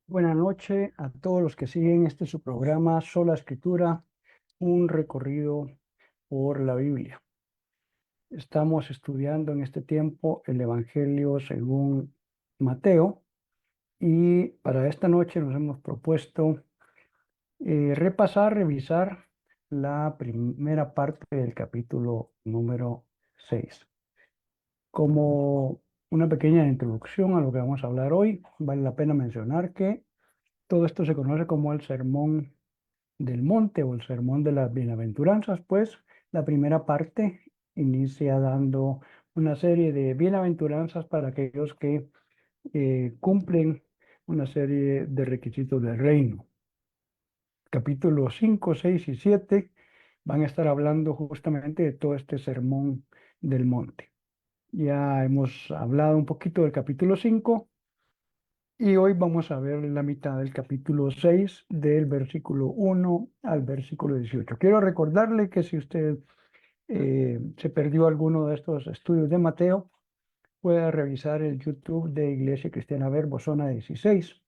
Buenas noches a todos los que siguen este su programa Sola Escritura, un recorrido por la Biblia. Estamos estudiando en este tiempo el Evangelio según Mateo y para esta noche nos hemos propuesto revisar la primera parte del capítulo número 6. Como una pequeña introducción a lo que vamos a hablar hoy, vale la pena mencionar que todo esto se conoce como el Sermón del Monte o el Sermón de las Bienaventuranzas, pues la primera parte inicia dando una serie de bienaventuranzas para aquellos que cumplen una serie de requisitos del reino. Capítulos 5, 6 y 7 van a estar hablando justamente de todo este Sermón del Monte. Ya hemos hablado un poquito del capítulo 5. Y hoy vamos a ver la mitad del capítulo 6 del versículo 1 al versículo 18. Quiero recordarle que si usted se perdió alguno de estos estudios de Mateo, puede revisar el YouTube de Iglesia Cristiana Verbo Zona 16,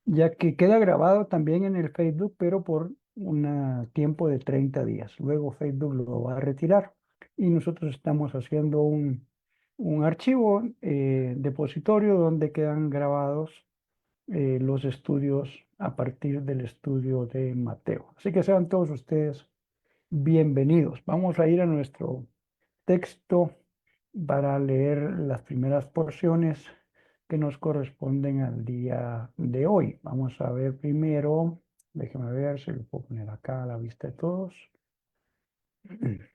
ya que queda grabado también en el Facebook, pero por un tiempo de 30 días. Luego Facebook lo va a retirar y nosotros estamos haciendo un archivo depositorio donde quedan grabados los estudios a partir del estudio de Mateo. Así que sean todos ustedes bienvenidos. Vamos a ir a nuestro texto para leer las primeras porciones que nos corresponden al día de hoy. Vamos a ver primero, déjeme ver si lo puedo poner acá a la vista de todos.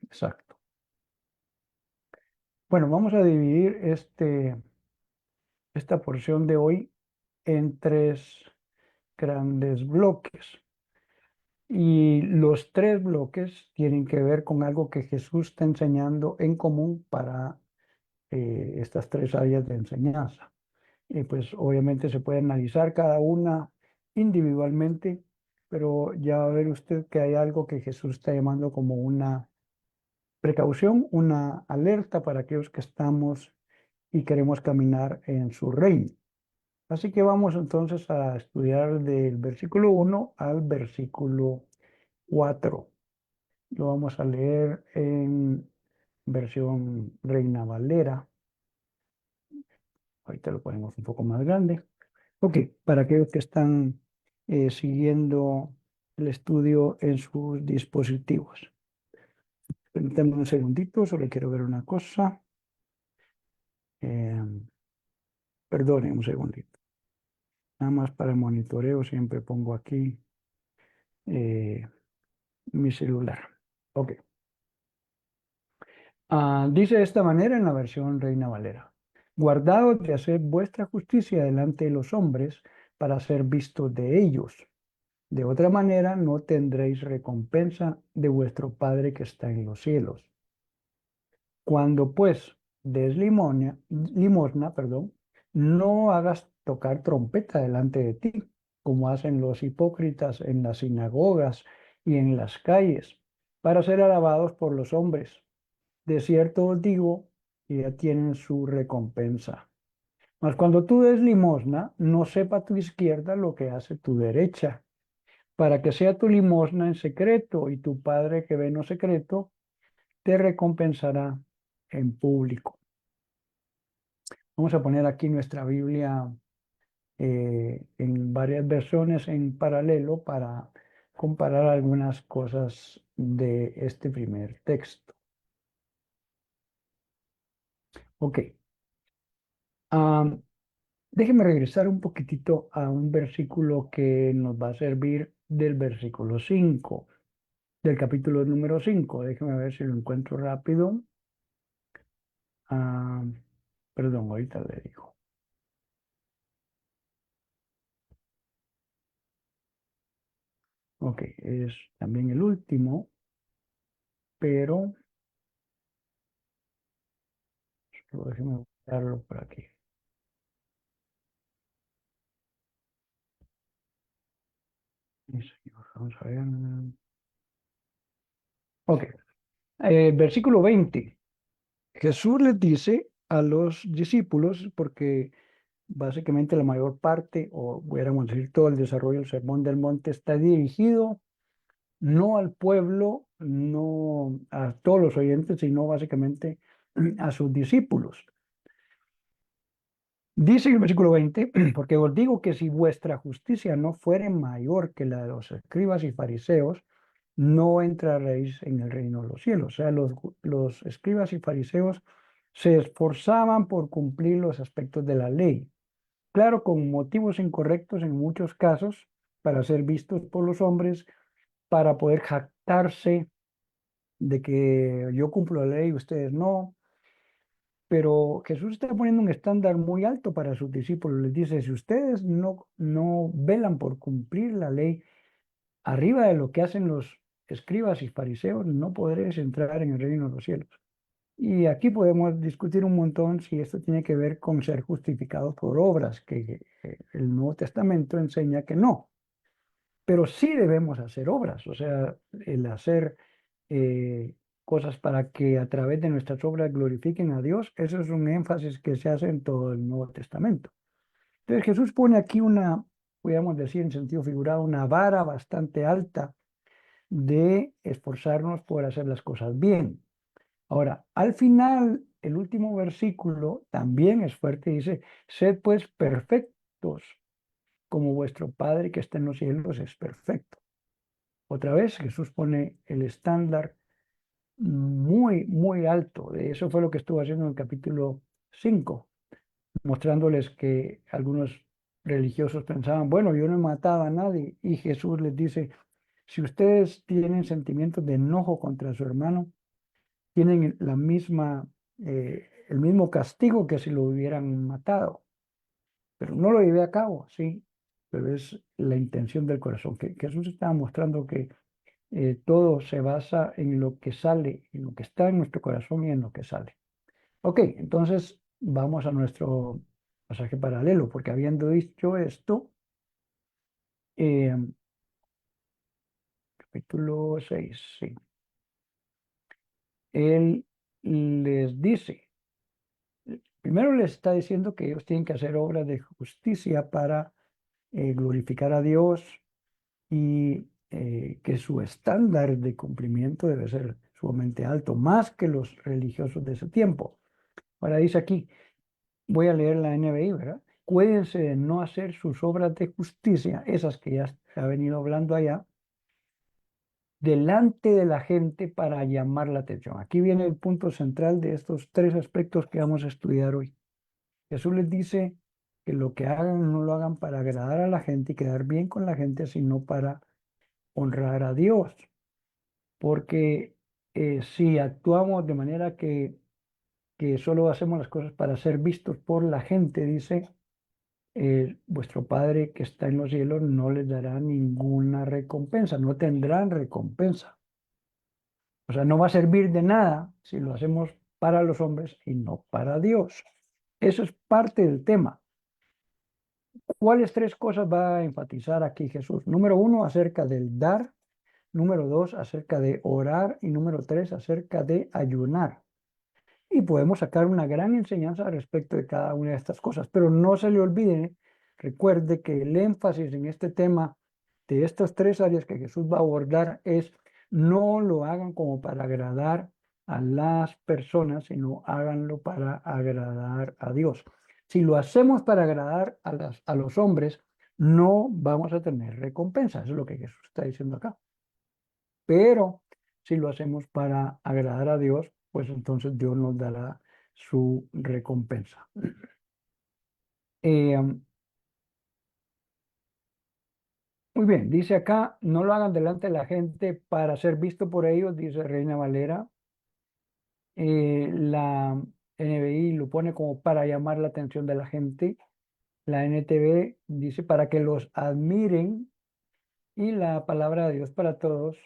Exacto. Bueno, vamos a dividir esta porción de hoy en tres grandes bloques. Y los tres bloques tienen que ver con algo que Jesús está enseñando en común para estas tres áreas de enseñanza. Y pues obviamente se puede analizar cada una individualmente, pero ya va a ver usted que hay algo que Jesús está llamando como una precaución, una alerta para aquellos que estamos y queremos caminar en su reino. Así que vamos entonces a estudiar del versículo 1 al versículo 4. Lo vamos a leer en versión Reina Valera. Ahorita lo ponemos un poco más grande. Ok, para aquellos que están siguiendo el estudio en sus dispositivos. Permítanme un segundito, solo quiero ver una cosa. Eh, Perdone un segundito. Nada más para el monitoreo siempre pongo aquí eh, mi celular. Ok. Dice de esta manera en la versión Reina Valera: guardaos de hacer vuestra justicia delante de los hombres para ser vistos de ellos. De otra manera no tendréis recompensa de vuestro Padre que está en los cielos. Cuando pues des limosna, perdón, no hagas tocar trompeta delante de ti, como hacen los hipócritas en las sinagogas y en las calles, para ser alabados por los hombres. De cierto os digo que ya tienen su recompensa. Mas cuando tú des limosna, no sepa tu izquierda lo que hace tu derecha, para que sea tu limosna en secreto, y tu Padre que ve en lo secreto te recompensará en público. Vamos a poner aquí nuestra Biblia en varias versiones en paralelo para comparar algunas cosas de este primer texto. Ok. Am, Déjeme regresar un poquitito a un versículo que nos va a servir del versículo 5 del capítulo número 5. Déjeme ver si lo encuentro rápido. Ah, Perdón, ahorita le digo. Ok, es también el último, pero déjeme buscarlo por aquí. Sí, señor, vamos a ver. Ok, versículo 20. Jesús les dice a los discípulos, porque básicamente la mayor parte, o pudiéramos decir todo el desarrollo del Sermón del Monte está dirigido no al pueblo, no a todos los oyentes, sino básicamente a sus discípulos. Dice en el versículo 20, porque os digo que si vuestra justicia no fuere mayor que la de los escribas y fariseos, no entraréis en el reino de los cielos. O sea, los escribas y fariseos se esforzaban por cumplir los aspectos de la ley. Claro, con motivos incorrectos en muchos casos, para ser vistos por los hombres, para poder jactarse de que yo cumplo la ley y ustedes no. Pero Jesús está poniendo un estándar muy alto para sus discípulos. Les dice, si ustedes no velan por cumplir la ley arriba de lo que hacen los escribas y fariseos, no podréis entrar en el reino de los cielos. Y aquí podemos discutir un montón si esto tiene que ver con ser justificados por obras, que el Nuevo Testamento enseña que no. Pero sí debemos hacer obras, o sea, el hacer cosas para que a través de nuestras obras glorifiquen a Dios, eso es un énfasis que se hace en todo el Nuevo Testamento. Entonces Jesús pone aquí una, podríamos decir en sentido figurado, una vara bastante alta de esforzarnos por hacer las cosas bien. Ahora, al final, el último versículo también es fuerte, dice, sed pues perfectos, como vuestro Padre que está en los cielos es perfecto. Otra vez Jesús pone el estándar muy, muy alto. Eso fue lo que estuvo haciendo en el capítulo 5, mostrándoles que algunos religiosos pensaban, bueno, yo no he matado a nadie. Y Jesús les dice, si ustedes tienen sentimientos de enojo contra su hermano, tienen la misma, el mismo castigo que si lo hubieran matado. Pero no lo llevé a cabo, sí, pero es la intención del corazón. Que Jesús estaba mostrando que todo se basa en lo que sale, en lo que está en nuestro corazón y en lo que sale. Ok, entonces vamos a nuestro pasaje paralelo, porque habiendo dicho esto, eh, capítulo 6, sí, él les dice, primero les está diciendo que ellos tienen que hacer obras de justicia para glorificar a Dios y que su estándar de cumplimiento debe ser sumamente alto, más que los religiosos de ese tiempo. Ahora dice aquí, voy a leer la NBI, ¿verdad? Cuídense de no hacer sus obras de justicia, esas que ya se ha venido hablando allá, delante de la gente para llamar la atención. Aquí viene el punto central de estos tres aspectos que vamos a estudiar hoy. Jesús les dice que lo que hagan no lo hagan para agradar a la gente y quedar bien con la gente, sino para honrar a Dios. Porque si actuamos de manera que solo hacemos las cosas para ser vistos por la gente, dice, vuestro Padre que está en los cielos no les dará ninguna recompensa, no tendrán recompensa. O sea, no va a servir de nada si lo hacemos para los hombres y no para Dios. Eso es parte del tema. ¿Cuáles tres cosas va a enfatizar aquí Jesús? Número uno, acerca del dar. Número dos, acerca de orar. Y número tres, acerca de ayunar. Y podemos sacar una gran enseñanza respecto de cada una de estas cosas, pero no se le olvide, recuerde que el énfasis en este tema de estas tres áreas que Jesús va a abordar es no lo hagan como para agradar a las personas, sino háganlo para agradar a Dios. Si lo hacemos para agradar a los hombres, no vamos a tener recompensa. Eso es lo que Jesús está diciendo acá. Pero si lo hacemos para agradar a Dios, pues entonces Dios nos dará su recompensa. Eh, Muy bien, dice acá, no lo hagan delante de la gente para ser visto por ellos, dice Reina Valera. La NBI lo pone como para llamar la atención de la gente. La NTV dice para que los admiren y la palabra de Dios para todos,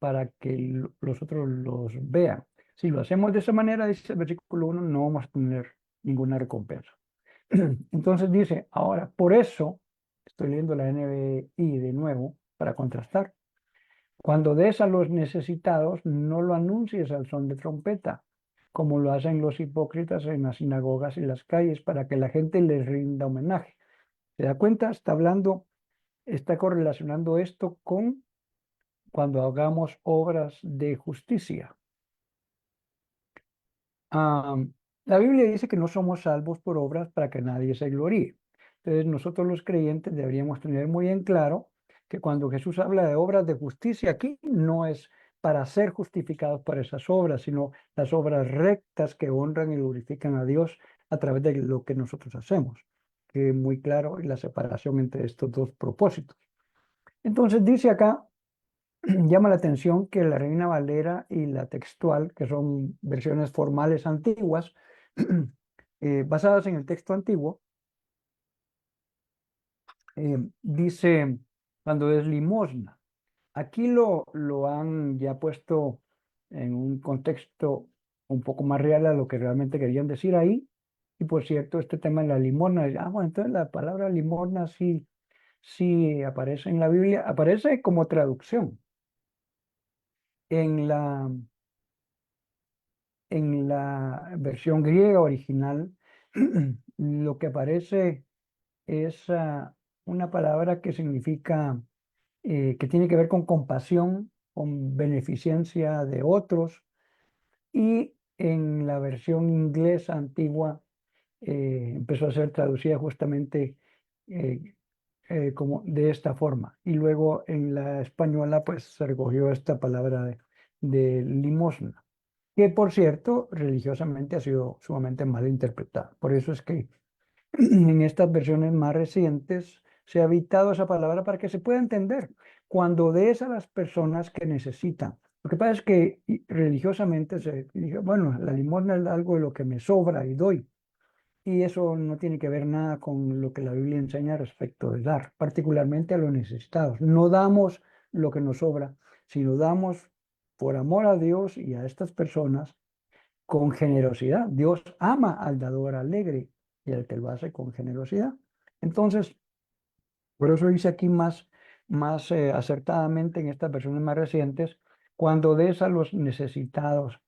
para que los otros los vean. Si lo hacemos de esa manera, dice el versículo 1, no vamos a tener ninguna recompensa. Entonces dice, ahora, por eso, estoy leyendo la NBI de nuevo para contrastar, cuando des a los necesitados, no lo anuncies al son de trompeta, como lo hacen los hipócritas en las sinagogas y las calles para que la gente les rinda homenaje. ¿Se da cuenta? Está hablando, está correlacionando esto con cuando hagamos obras de justicia. Ah, la Biblia dice que no somos salvos por obras para que nadie se gloríe. Entonces nosotros los creyentes deberíamos tener muy en claro que cuando Jesús habla de obras de justicia aquí no es para ser justificados por esas obras, sino las obras rectas que honran y glorifican a Dios a través de lo que nosotros hacemos. Que es muy claro la separación entre estos dos propósitos. Entonces dice acá, llama la atención que la Reina Valera y la textual, que son versiones formales antiguas, basadas en el texto antiguo, dice cuando es limosna. Aquí lo han ya puesto en un contexto un poco más real a lo que realmente querían decir ahí. Y por cierto, este tema de la limosna, bueno, entonces la palabra limosna sí, sí aparece en la Biblia, aparece como traducción. En la versión griega original, lo que aparece es una palabra que significa, que tiene que ver con compasión, con beneficencia de otros, y en la versión inglesa antigua empezó a ser traducida justamente eh, como de esta forma. Y luego en la española pues se recogió esta palabra de limosna, que por cierto religiosamente ha sido sumamente mal interpretada. Por eso es que en estas versiones más recientes se ha evitado esa palabra para que se pueda entender cuando des a las personas que necesitan. Lo que pasa es que religiosamente se dice, bueno, la limosna es algo de lo que me sobra y doy. Y eso no tiene que ver nada con lo que la Biblia enseña respecto de dar, particularmente a los necesitados. No damos lo que nos sobra, sino damos por amor a Dios y a estas personas con generosidad. Dios ama al dador alegre y al que lo hace con generosidad. Entonces, por eso dice aquí más acertadamente en estas versiones más recientes, cuando des a los necesitados,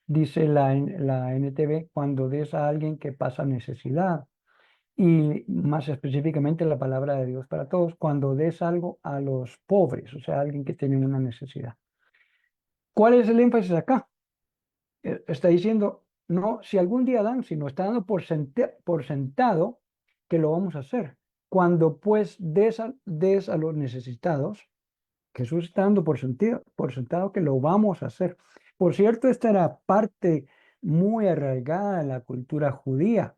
dice la NTV, cuando des a alguien que pasa necesidad. Y más específicamente la palabra de Dios para todos, cuando des algo a los pobres, o sea, a alguien que tiene una necesidad. ¿Cuál es el énfasis acá? Está diciendo, no si algún día dan, sino está dando por sentado que lo vamos a hacer. Cuando pues des a los necesitados, Jesús está dando por sentado que lo vamos a hacer. Por cierto, esta era parte muy arraigada en la cultura judía,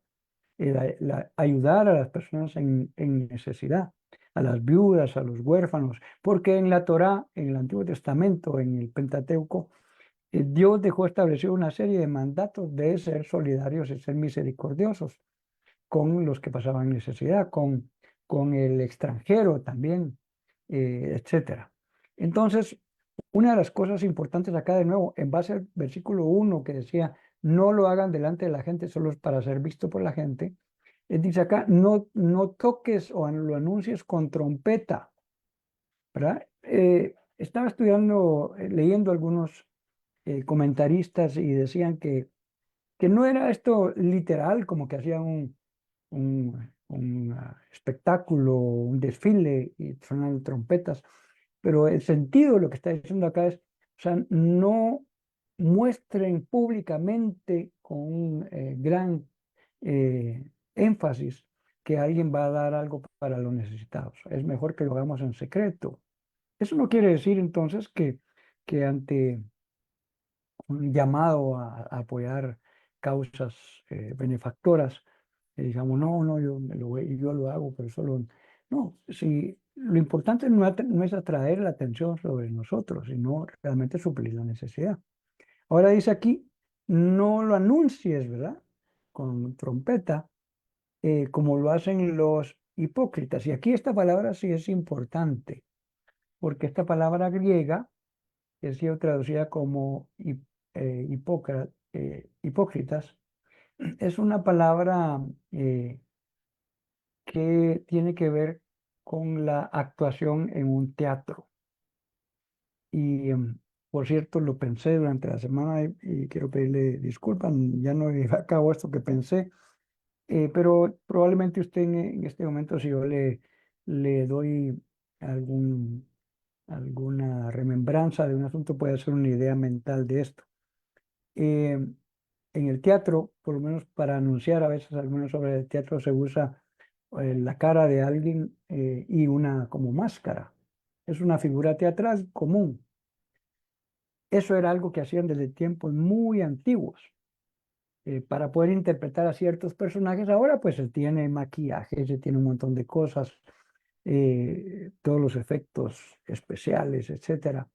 ayudar a las personas en necesidad, a las viudas, a los huérfanos, porque en la Torá, en el Antiguo Testamento, en el Pentateuco, Dios dejó establecido una serie de mandatos de ser solidarios y ser misericordiosos con los que pasaban necesidad, con el extranjero también, etcétera. Entonces, una de las cosas importantes acá de nuevo, en base al versículo 1 que decía, no lo hagan delante de la gente solo es para ser visto por la gente, dice acá, no toques o lo anuncies con trompeta, ¿verdad? Estaba estudiando, leyendo algunos comentaristas y decían que no era esto literal, como que hacían un espectáculo, un desfile y sonaban trompetas, pero el sentido de lo que está diciendo acá es, o sea, no muestren públicamente con un gran eh, énfasis que alguien va a dar algo para los necesitados. Es mejor que lo hagamos en secreto. Eso no quiere decir entonces que ante un llamado a apoyar causas benefactoras, digamos, no, yo lo hago, pero solo... No, si, lo importante no es atraer la atención sobre nosotros, sino realmente suplir la necesidad. Ahora dice aquí, no lo anuncies, ¿verdad? Con trompeta, como lo hacen los hipócritas. Y aquí esta palabra sí es importante, porque esta palabra griega que ha sido traducida como hipócritas, es una palabra que tiene que ver con la actuación en un teatro. Y Por cierto, lo pensé durante la semana y quiero pedirle disculpas. Ya no llevé a cabo esto que pensé, pero probablemente usted en este momento, si yo le doy algún, alguna remembranza de un asunto, puede hacer una idea mental de esto. Eh, en el teatro, por lo menos para anunciar a veces algunas obras de teatro, se usa la cara de alguien y una como máscara. Es una figura teatral común. Eso era algo que hacían desde tiempos muy antiguos. Para poder interpretar a ciertos personajes, ahora pues se tiene maquillaje, se tiene un montón de cosas, todos los efectos especiales, etcétera.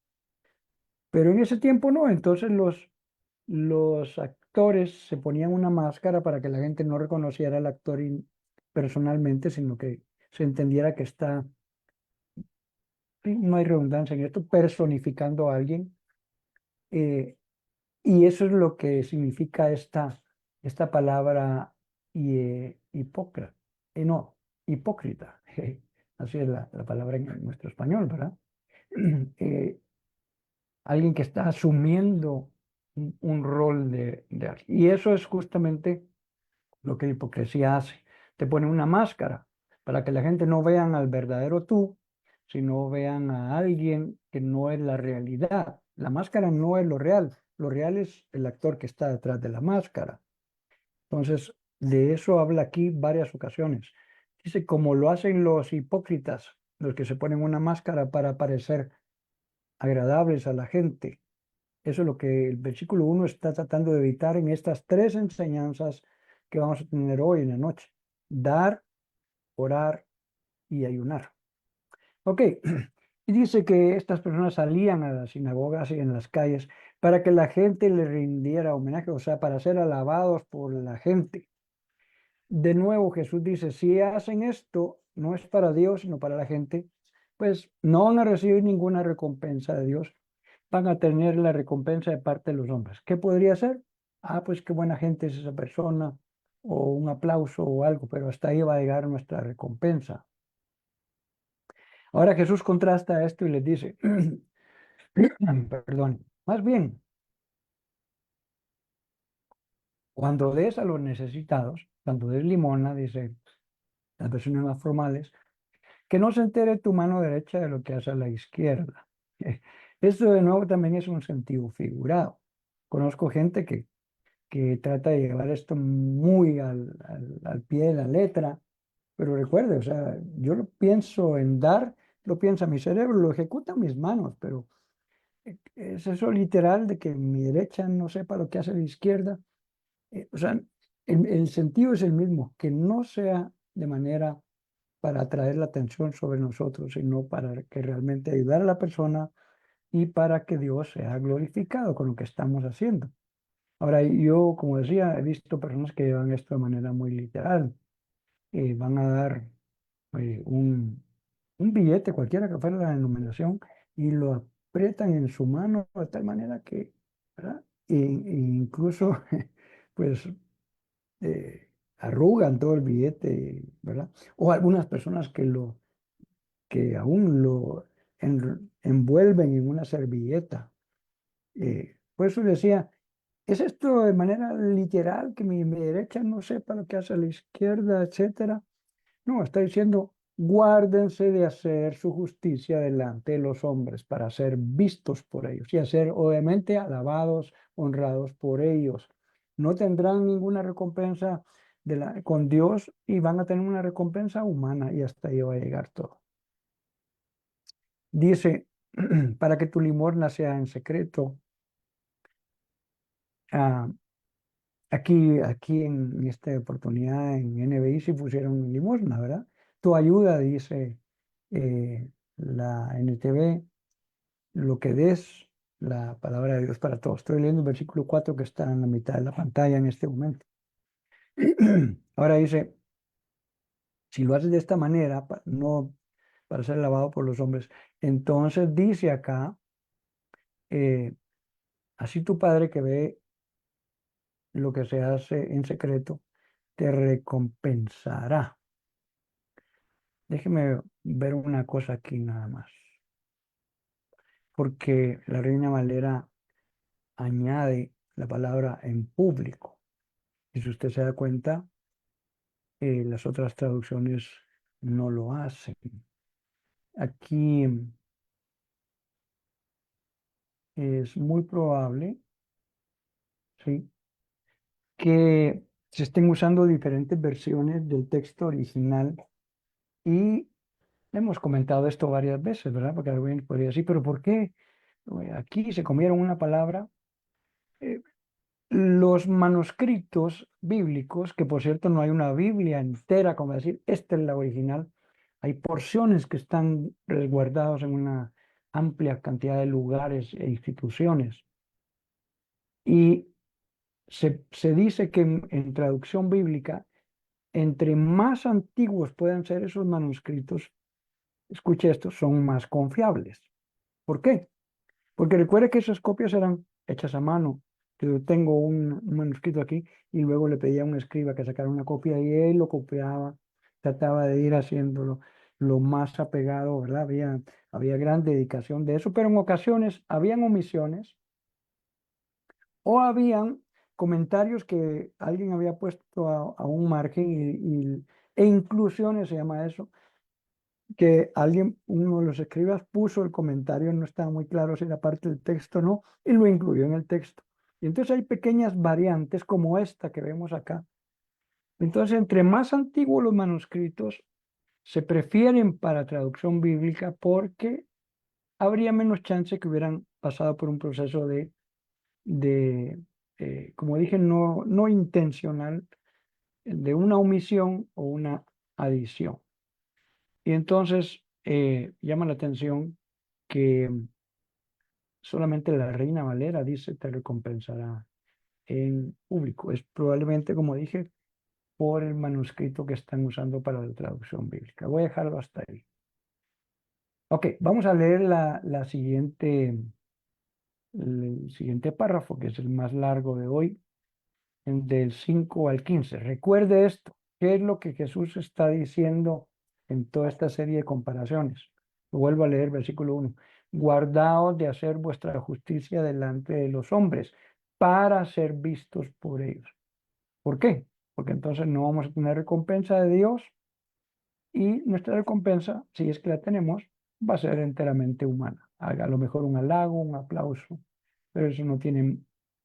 Pero en ese tiempo no, entonces los actores se ponían una máscara para que la gente no reconociera al actor personalmente, sino que se entendiera que está, sí, no hay redundancia en esto, personificando a alguien. eh, y eso es lo que significa esta palabra hipócrita. No, hipócrita. Así es la palabra en nuestro español, ¿verdad? Eh, alguien que está asumiendo un rol de alguien. Y eso es justamente lo que la hipocresía hace. Te pone una máscara para que la gente no vean al verdadero tú, sino vean a alguien que no es la realidad. La máscara no es lo real es el actor que está detrás de la máscara. Entonces, de eso habla aquí varias ocasiones. Dice, como lo hacen los hipócritas, los que se ponen una máscara para parecer agradables a la gente. Eso es lo que el versículo 1 está tratando de evitar en estas tres enseñanzas que vamos a tener hoy en la noche. Dar, orar y ayunar. Ok, y dice que estas personas salían a las sinagogas y en las calles para que la gente le rindiera homenaje, o sea, para ser alabados por la gente. De nuevo Jesús dice, si hacen esto, no es para Dios, sino para la gente, pues no van a recibir ninguna recompensa de Dios, van a tener la recompensa de parte de los hombres. ¿Qué podría ser? Ah, pues qué buena gente es esa persona, o un aplauso o algo, pero hasta ahí va a llegar nuestra recompensa. Ahora Jesús contrasta esto y les dice, perdón, más bien, cuando des a los necesitados, cuando des limosna, dice las versiones más formales, que no se entere tu mano derecha de lo que hace a la izquierda. Esto de nuevo también es un sentido figurado. Conozco gente que trata de llevar esto muy al pie de la letra, pero recuerde, o sea, yo lo pienso en dar, lo piensa mi cerebro, lo ejecuta mis manos, pero es eso literal de que mi derecha no sepa lo que hace la izquierda. O sea, el sentido es el mismo, que no sea de manera para atraer la atención sobre nosotros, sino para que realmente ayudar a la persona y para que Dios sea glorificado con lo que estamos haciendo. Ahora, yo, como decía, he visto personas que llevan esto de manera muy literal. Van a dar un billete, cualquiera que fuera la denominación, y lo aprietan en su mano de tal manera que, ¿verdad? Incluso, pues, arrugan todo el billete, ¿verdad? O algunas personas que aún lo envuelven en una servilleta. Por eso decía, ¿es esto de manera literal que mi derecha no sepa lo que hace la izquierda, etcétera? No, está diciendo, guárdense de hacer su justicia delante de los hombres para ser vistos por ellos y ser obviamente alabados, honrados por ellos. No tendrán ninguna recompensa con Dios y van a tener una recompensa humana y hasta ahí va a llegar todo. Dice, para que tu limosna sea en secreto. Ah, aquí en esta oportunidad en NBI sí pusieron limosna, ¿verdad? Tu ayuda, dice la NTV, lo que des, la palabra de Dios para todos. Estoy leyendo el versículo 4 que está en la mitad de la pantalla en este momento. Ahora dice, si lo haces de esta manera, no para ser lavado por los hombres, entonces dice acá, eh, así tu Padre que ve lo que se hace en secreto, te recompensará. Déjeme ver una cosa aquí nada más. porque la Reina Valera añade la palabra en público. Y si usted se da cuenta, las otras traducciones no lo hacen. Aquí es muy probable, ¿sí?, que se estén usando diferentes versiones del texto original y hemos comentado esto varias veces, ¿verdad? Porque alguien podría decir, pero ¿por qué aquí se comieron una palabra? Eh, los manuscritos bíblicos, que por cierto no hay una Biblia entera como decir, esta es la original, hay porciones que están resguardados en una amplia cantidad de lugares e instituciones. Y se dice que en traducción bíblica, entre más antiguos puedan ser esos manuscritos, escuche esto, son más confiables. ¿Por qué? Porque recuerde que esas copias eran hechas a mano. Yo tengo un manuscrito aquí y luego le pedía a un escriba que sacara una copia y él lo copiaba, trataba de ir haciéndolo lo más apegado, ¿verdad? Había gran dedicación de eso, pero en ocasiones habían omisiones o habían comentarios que alguien había puesto a un margen e inclusiones se llama eso, que alguien, uno de los escribas puso el comentario, no estaba muy claro si era parte del texto o no, y lo incluyó en el texto. Y entonces hay pequeñas variantes como esta que vemos acá. Entonces, entre más antiguos los manuscritos, se prefieren para traducción bíblica porque habría menos chance que hubieran pasado por un proceso de como dije, no intencional, de una omisión o una adición. Y entonces llama la atención que solamente la Reina Valera dice te recompensará en público. Es probablemente, como dije, por el manuscrito que están usando para la traducción bíblica. Voy a dejarlo hasta ahí. Ok, vamos a leer el siguiente párrafo, que es el más largo de hoy, del 5 al 15. Recuerde esto, ¿qué es lo que Jesús está diciendo en toda esta serie de comparaciones? Lo vuelvo a leer, versículo 1. Guardaos de hacer vuestra justicia delante de los hombres para ser vistos por ellos. ¿Por qué? Porque entonces no vamos a tener recompensa de Dios y nuestra recompensa, si es que la tenemos, va a ser enteramente humana. A lo mejor un halago, un aplauso, pero eso no tiene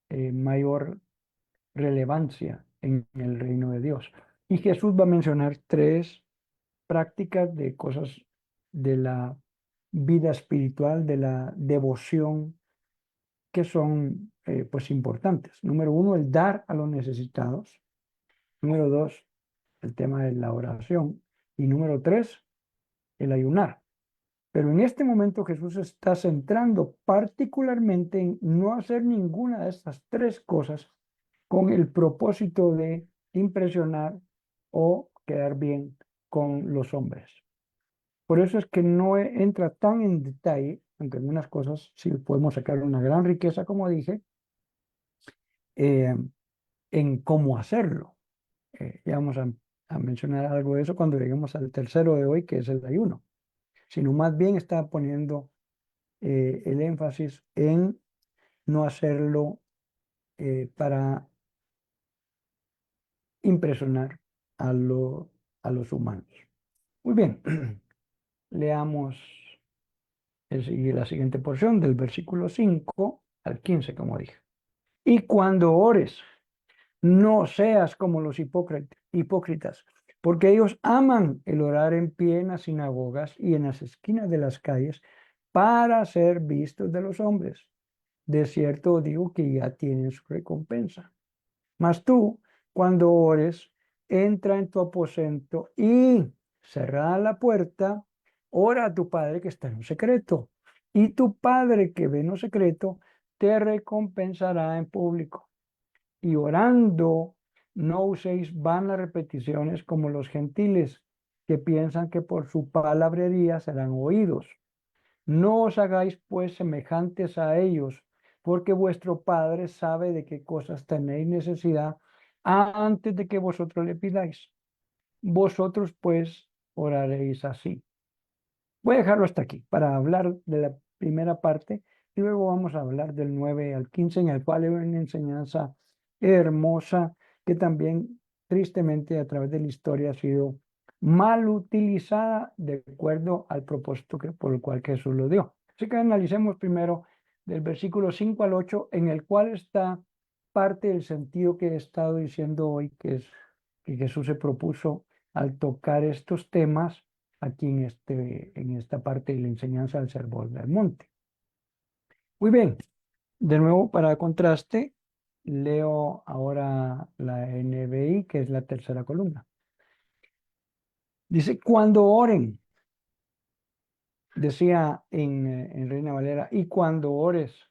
mayor relevancia en el reino de Dios. Y Jesús va a mencionar tres prácticas de cosas de la vida espiritual, de la devoción, que son pues importantes. Número uno, el dar a los necesitados. Número dos, el tema de la oración. Y número tres, el ayunar. Pero en este momento Jesús está centrando particularmente en no hacer ninguna de estas tres cosas con el propósito de impresionar o quedar bien con los hombres. Por eso es que no entra tan en detalle, aunque en unas cosas sí podemos sacar una gran riqueza, como dije, eh, en cómo hacerlo. Ya vamos a mencionar algo de eso cuando lleguemos al tercero de hoy, que es el ayuno. Sino más bien está poniendo el énfasis en no hacerlo para impresionar a los humanos. Muy bien, leamos la siguiente porción del versículo 5 al 15, como dije. Y cuando ores, no seas como los hipócritas, porque ellos aman el orar en pie en las sinagogas y en las esquinas de las calles para ser vistos de los hombres. De cierto digo que ya tienen su recompensa. Mas tú, cuando ores, entra en tu aposento y cerrada la puerta, ora a tu Padre que está en lo secreto. Y tu Padre que ve en lo secreto te recompensará en público. Y orando, no uséis vanas repeticiones como los gentiles, que piensan que por su palabrería serán oídos. No os hagáis pues semejantes a ellos, porque vuestro Padre sabe de qué cosas tenéis necesidad antes de que vosotros le pidáis. Vosotros pues oraréis así. Voy a dejarlo hasta aquí para hablar de la primera parte, y luego vamos a hablar del 9 al 15, en el cual hay una enseñanza hermosa que también, tristemente, a través de la historia ha sido mal utilizada de acuerdo al propósito por el cual Jesús lo dio. Así que analicemos primero del versículo 5 al 8, en el cual está parte del sentido que he estado diciendo hoy, que es que Jesús se propuso al tocar estos temas aquí en esta parte de la enseñanza del Sermón del Monte. Muy bien, de nuevo para contraste, leo ahora la NBI, que es la tercera columna. Dice, cuando oren, decía en Reina Valera, y cuando ores.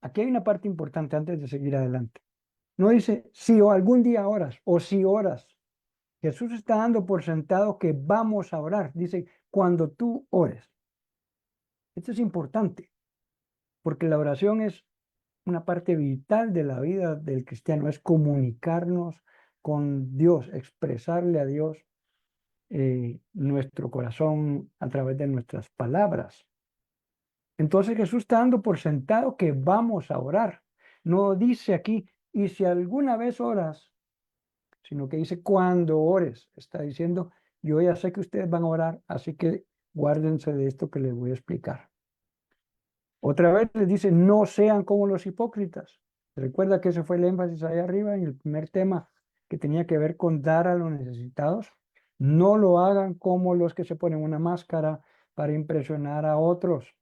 Aquí hay una parte importante antes de seguir adelante. No dice si o algún día oras o si oras. Jesús está dando por sentado que vamos a orar. Dice, cuando tú ores. Esto es importante, porque la oración es una parte vital de la vida del cristiano, es comunicarnos con Dios, expresarle a Dios nuestro corazón a través de nuestras palabras. Entonces Jesús está dando por sentado que vamos a orar. No dice aquí, y si alguna vez oras, sino que dice cuando ores. Está diciendo, yo ya sé que ustedes van a orar, así que guárdense de esto que les voy a explicar. Otra vez les dice, no sean como los hipócritas. Recuerda que ese fue el énfasis ahí arriba en el primer tema que tenía que ver con dar a los necesitados. No lo hagan como los que se ponen una máscara para impresionar a otros.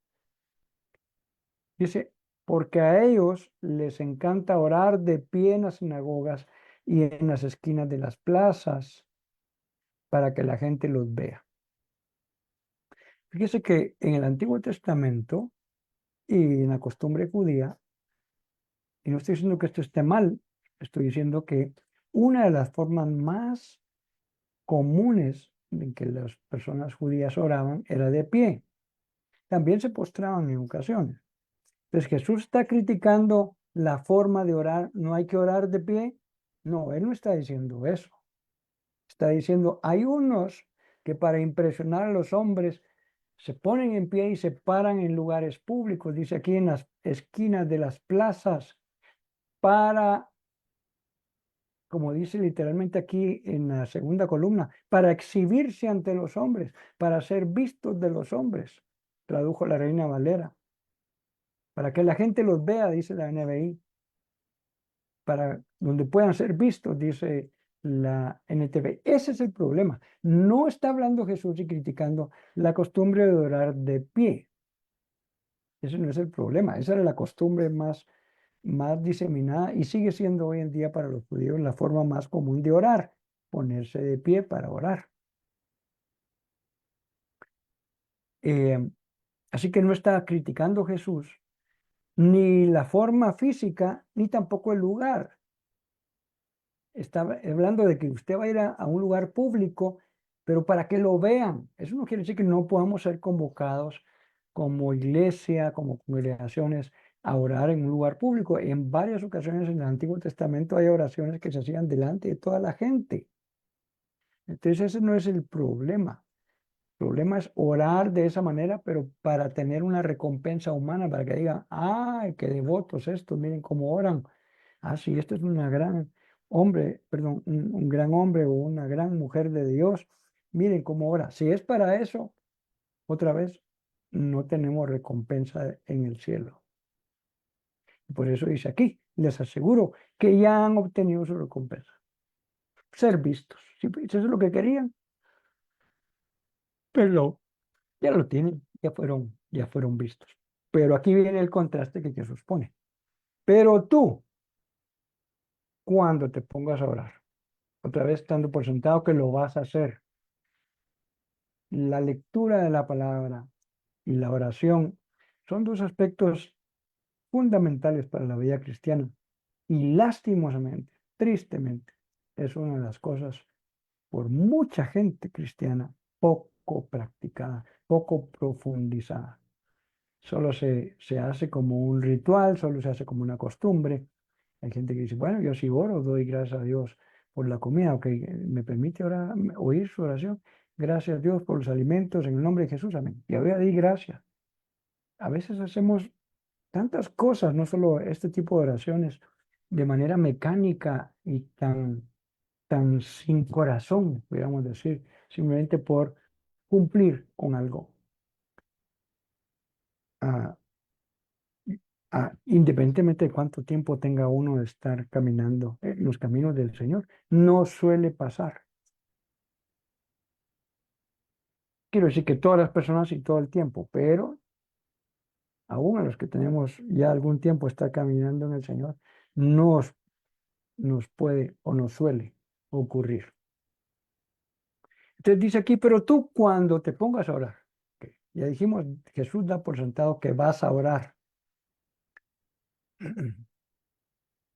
Dice, porque a ellos les encanta orar de pie en las sinagogas y en las esquinas de las plazas para que la gente los vea. Fíjese que en el Antiguo Testamento y en la costumbre judía, y no estoy diciendo que esto esté mal, estoy diciendo que una de las formas más comunes en que las personas judías oraban era de pie. También se postraban en ocasiones. Entonces Jesús está criticando la forma de orar, no hay que orar de pie. No, él no está diciendo eso. Está diciendo, hay unos que para impresionar a los hombres se ponen en pie y se paran en lugares públicos, dice aquí en las esquinas de las plazas, para, como dice literalmente aquí en la segunda columna, para exhibirse ante los hombres, para ser vistos de los hombres, tradujo la Reina Valera, para que la gente los vea, dice la NBI, para donde puedan ser vistos, dice la NTV. Ese es el problema. No está hablando Jesús y criticando la costumbre de orar de pie. Ese no es el problema. Esa era la costumbre más diseminada y sigue siendo hoy en día para los judíos la forma más común de orar, ponerse de pie para orar. Así que no está criticando Jesús ni la forma física, ni tampoco el lugar. Está hablando de que usted va a ir a un lugar público, pero para que lo vean. Eso no quiere decir que no podamos ser convocados como iglesia, como congregaciones, a orar en un lugar público. En varias ocasiones en el Antiguo Testamento hay oraciones que se hacían delante de toda la gente. Entonces ese no es el problema. El problema es orar de esa manera, pero para tener una recompensa humana, para que digan, ¡ay, qué devotos estos! Miren cómo oran. Ah, sí, esto es una gran hombre, perdón, un gran hombre o una gran mujer de Dios. Miren cómo ora. Si es para eso, otra vez, no tenemos recompensa en el cielo. Por eso dice aquí, les aseguro que ya han obtenido su recompensa. Ser vistos. Si eso es lo que querían, pero ya lo tienen, ya fueron vistos. Pero aquí viene el contraste que Jesús pone. Pero tú, cuando te pongas a orar, otra vez estando por sentado que lo vas a hacer, la lectura de la palabra y la oración son dos aspectos fundamentales para la vida cristiana y lastimosamente, tristemente, es una de las cosas por mucha gente cristiana poco practicada, poco profundizada. Solo se hace como un ritual, solo se hace como una costumbre. Hay gente que dice, bueno, yo sí oro, doy gracias a Dios por la comida, ok, me permite orar, oír su oración. Gracias a Dios por los alimentos, en el nombre de Jesús, amén. Y ahora di gracias. a veces hacemos tantas cosas, no solo este tipo de oraciones, de manera mecánica y tan sin corazón, podríamos decir, simplemente por cumplir con algo. Ah, independientemente de cuánto tiempo tenga uno de estar caminando en los caminos del Señor, no suele pasar. Quiero decir que todas las personas y todo el tiempo, pero aún a los que tenemos ya algún tiempo estar caminando en el Señor, nos, nos puede o nos suele ocurrir. Entonces dice aquí, pero tú cuando te pongas a orar, que ya dijimos, Jesús da por sentado que vas a orar.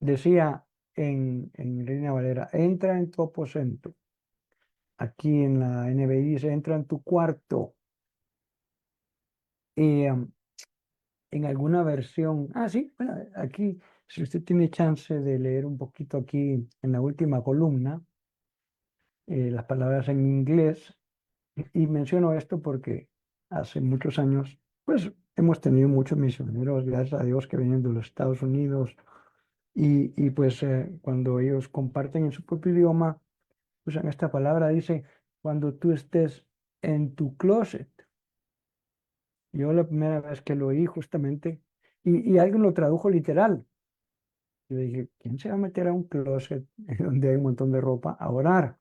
Decía en Reina Valera, entra en tu aposento. Aquí en la NBI dice, entra en tu cuarto. Y en alguna versión, sí, bueno, aquí, si usted tiene chance de leer un poquito aquí en la última columna, las palabras en inglés, y menciono esto porque hace muchos años, pues hemos tenido muchos misioneros, gracias a Dios, que vienen de los Estados Unidos, y pues cuando ellos comparten en su propio idioma, usan esta palabra, dice, cuando tú estés en tu closet. Yo la primera vez que lo oí justamente, y alguien lo tradujo literal. Yo dije, ¿quién se va a meter a un closet donde hay un montón de ropa a orar?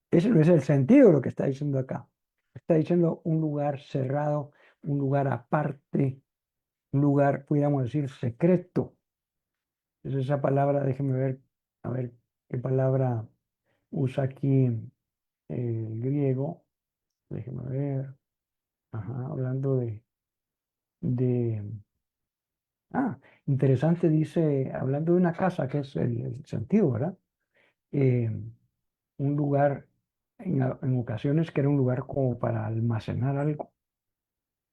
Ese no es el sentido de lo que está diciendo acá. Está diciendo un lugar cerrado, un lugar aparte, un lugar, pudiéramos decir, secreto. Es esa palabra, déjeme ver, a ver qué palabra usa aquí el griego. Déjeme ver. Ajá, hablando de interesante, dice, hablando de una casa, que es el sentido, ¿verdad? Eh, un lugar, en ocasiones, que era un lugar como para almacenar algo,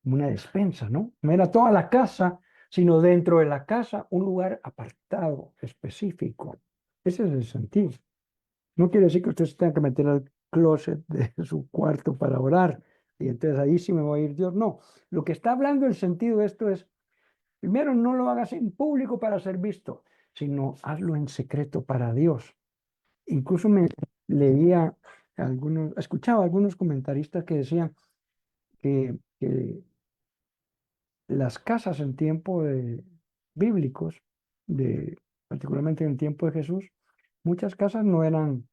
una despensa, ¿no? No era toda la casa, sino dentro de la casa, un lugar apartado, específico. Ese es el sentido. No quiere decir que usted se tenga que meter al closet de su cuarto para orar y entonces ahí sí me va a ir Dios. No, lo que está hablando el sentido de esto es, primero, no lo hagas en público para ser visto, sino hazlo en secreto para Dios. Incluso me leía escuchaba algunos comentaristas que decían que las casas en tiempo bíblicos, particularmente en el tiempo de Jesús, muchas casas no eran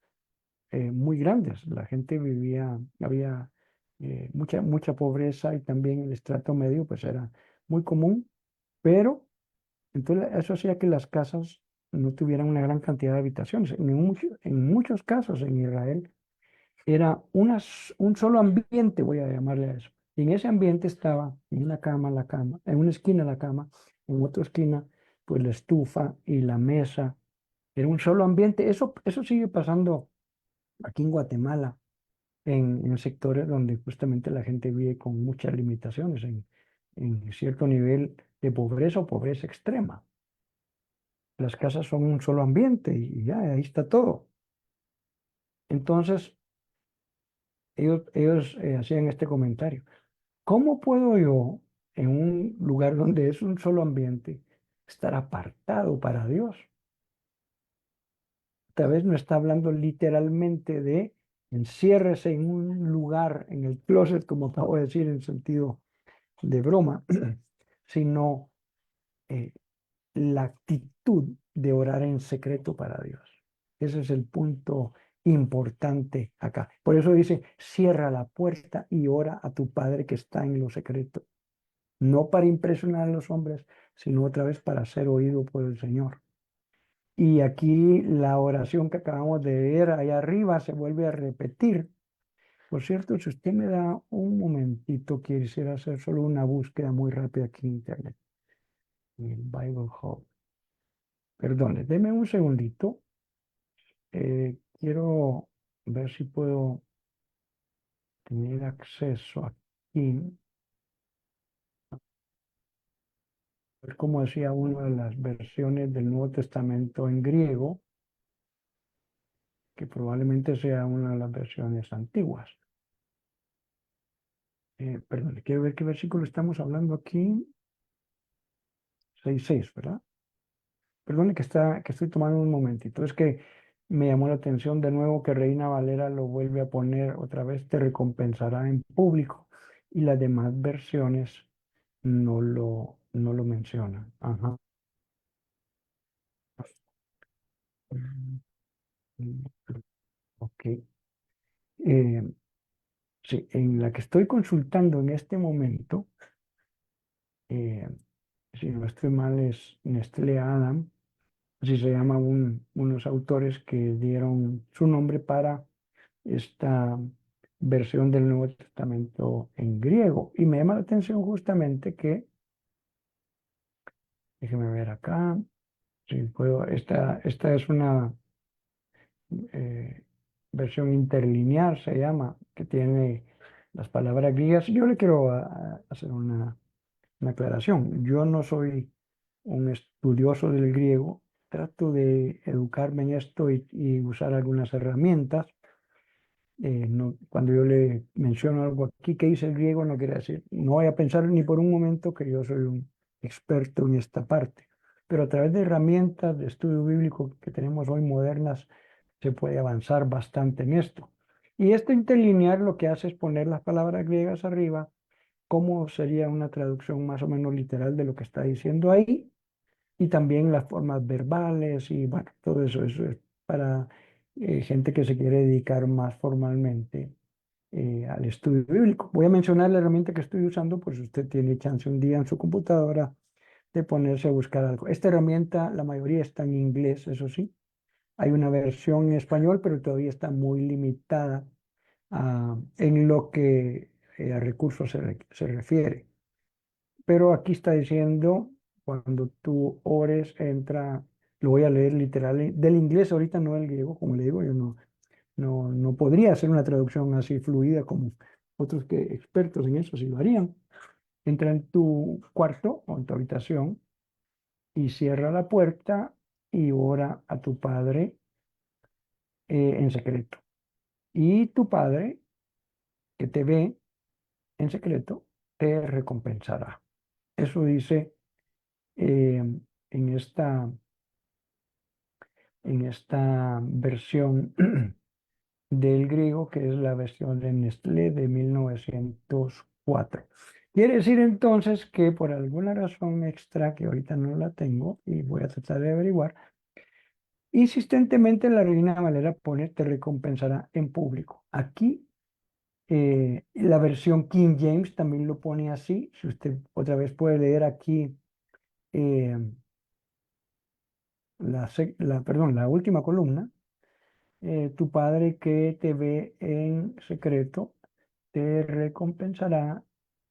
muy grandes. La gente vivía, había mucha pobreza y también el estrato medio pues era muy común, pero entonces eso hacía que las casas no tuvieran una gran cantidad de habitaciones. En muchos casos en Israel era un solo ambiente, voy a llamarle a eso. Y en ese ambiente estaba en una cama la cama, en una esquina la cama, en otra esquina pues la estufa y la mesa. Era un solo ambiente. Eso sigue pasando aquí en Guatemala, en sectores donde justamente la gente vive con muchas limitaciones, en cierto nivel de pobreza o pobreza extrema. Las casas son un solo ambiente y ya, ahí está todo. Entonces, ellos hacían este comentario. ¿Cómo puedo yo, en un lugar donde es un solo ambiente, estar apartado para Dios? Tal vez no está hablando literalmente de enciérrese en un lugar, en el closet, como acabo de decir, en sentido de broma, sino eh, la actitud de orar en secreto para Dios. Ese es el punto importante acá. Por eso dice, cierra la puerta y ora a tu Padre que está en lo secreto. No para impresionar a los hombres, sino otra vez para ser oído por el Señor. Y aquí la oración que acabamos de ver allá arriba se vuelve a repetir. Por cierto, si usted me da un momentito, quisiera hacer solo una búsqueda muy rápida aquí en Internet, en el Bible Hub. Perdone, deme un segundito. Quiero ver si puedo tener acceso aquí. Es como decía una de las versiones del Nuevo Testamento en griego, que probablemente sea una de las versiones antiguas. Perdón, quiero ver qué versículo estamos hablando aquí. 6:6, ¿verdad? Perdone que estoy tomando un momentito. Es que me llamó la atención de nuevo que Reina Valera lo vuelve a poner otra vez, te recompensará en público. Y las demás versiones no lo mencionan. Ajá. Mm, mm, Ok. Eh, sí, en la que estoy consultando en este momento, eh, si no estoy mal, es Nestlé Adam, así se llama unos autores que dieron su nombre para esta versión del Nuevo Testamento en griego. Y me llama la atención justamente que, déjeme ver acá, si puedo, esta es una eh, versión interlineal, se llama, que tiene las palabras griegas. Yo le quiero hacer una aclaración. Yo no soy un estudioso del griego, trato de educarme en esto y usar algunas herramientas. Cuando yo le menciono algo aquí que dice el griego, no quiere decir, no voy a pensar ni por un momento que yo soy un experto en esta parte, pero a través de herramientas de estudio bíblico que tenemos hoy modernas, se puede avanzar bastante en esto. Y esto interlinear lo que hace es poner las palabras griegas arriba, cómo sería una traducción más o menos literal de lo que está diciendo ahí, y también las formas verbales y bueno, todo eso, eso es para gente que se quiere dedicar más formalmente al estudio bíblico. Voy a mencionar la herramienta que estoy usando, pues usted tiene chance un día en su computadora de ponerse a buscar algo. Esta herramienta, la mayoría está en inglés, eso sí. Hay una versión en español, pero todavía está muy limitada en lo que a recursos se refiere. Pero aquí está diciendo, cuando tú ores, entra, lo voy a leer literal, del inglés ahorita, no del griego, como le digo, yo no podría hacer una traducción así fluida como otros que expertos en eso sí lo harían. Entra en tu cuarto o en tu habitación y cierra la puerta y ora a tu padre en secreto. Y tu padre, que te ve en secreto, te recompensará. Eso dice eh, en esta versión del griego, que es la versión de Nestlé de 1904. Quiere decir entonces que por alguna razón extra, que ahorita no la tengo y voy a tratar de averiguar, insistentemente la Reina Valera pone te recompensará en público. Aquí la versión King James también lo pone así. Si usted otra vez puede leer aquí eh, perdón, la última columna, tu padre que te ve en secreto te recompensará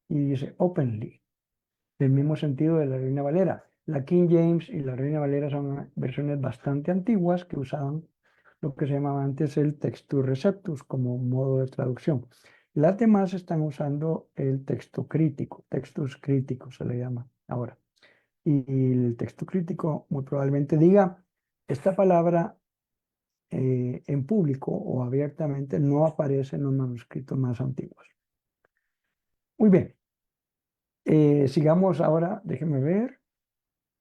y dice openly, del mismo sentido de la Reina Valera. La King James y la Reina Valera son versiones bastante antiguas que usaban lo que se llamaba antes el textus receptus como modo de traducción. Las demás están usando el texto crítico, textus críticos se le llama ahora. Y el texto crítico muy probablemente diga, esta palabra en público o abiertamente no aparece en los manuscritos más antiguos. Muy bien, sigamos ahora, déjeme ver.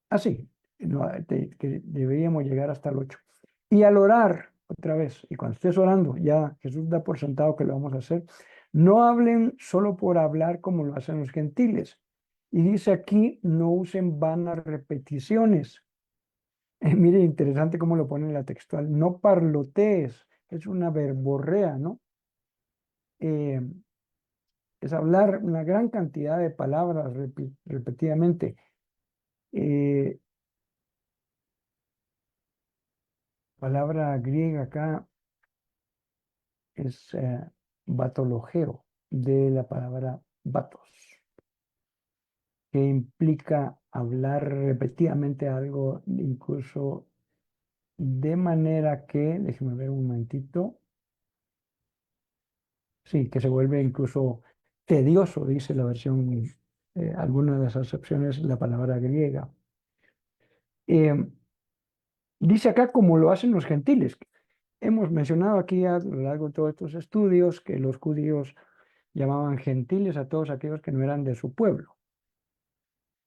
Así, no, que deberíamos llegar hasta el 8. Y al orar, otra vez, y cuando estés orando, ya Jesús da por sentado que lo vamos a hacer, no hablen solo por hablar como lo hacen los gentiles. Y dice aquí, no usen vanas repeticiones. Mire, interesante cómo lo pone en la textual. No parlotees, es una verborrea, ¿no? Eh, es hablar una gran cantidad de palabras repetidamente. Eh, Palabra griega acá es batologeo, de la palabra batos, que implica hablar repetidamente algo, incluso de manera que, déjeme ver un momentito, sí, que se vuelve incluso tedioso, dice la versión, alguna de las acepciones, la palabra griega. Eh, Dice acá como lo hacen los gentiles. Hemos mencionado aquí a lo largo de todos estos estudios que los judíos llamaban gentiles a todos aquellos que no eran de su pueblo,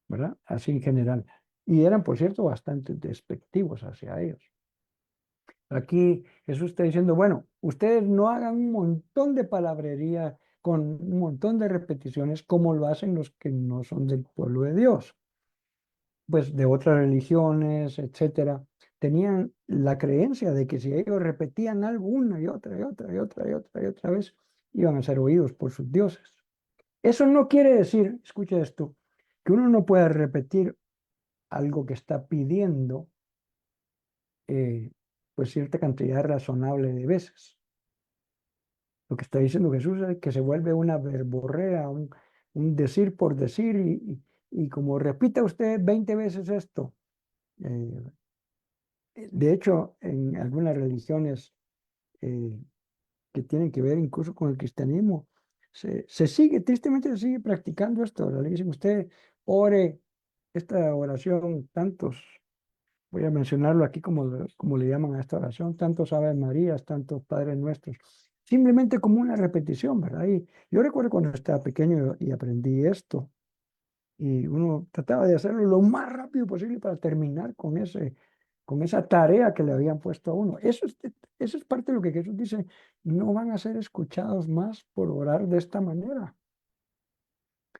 ¿verdad? Así en general. Y eran, por cierto, bastante despectivos hacia ellos. Aquí Jesús está diciendo, bueno, ustedes no hagan un montón de palabrería con un montón de repeticiones como lo hacen los que no son del pueblo de Dios, pues de otras religiones, etcétera. Tenían la creencia de que si ellos repetían algo una y otra y otra y otra y otra y otra vez, iban a ser oídos por sus dioses. Eso no quiere decir, escucha esto, que uno no pueda repetir algo que está pidiendo eh, pues cierta cantidad razonable de veces. Lo que está diciendo Jesús es que se vuelve una verborrea, un decir por decir, y como repita usted 20 veces esto. eh, de hecho, en algunas religiones eh, que tienen que ver incluso con el cristianismo, se sigue, tristemente se sigue practicando esto. Le dicen usted, ore esta oración tantos. Voy a mencionarlo aquí como le llaman a esta oración, tantos Aves Marías, tantos Padres Nuestros, simplemente como una repetición, ¿verdad? Y yo recuerdo cuando estaba pequeño y aprendí esto, y uno trataba de hacerlo lo más rápido posible para terminar con esa tarea que le habían puesto a uno. Eso es parte de lo que Jesús dice, no van a ser escuchados más por orar de esta manera,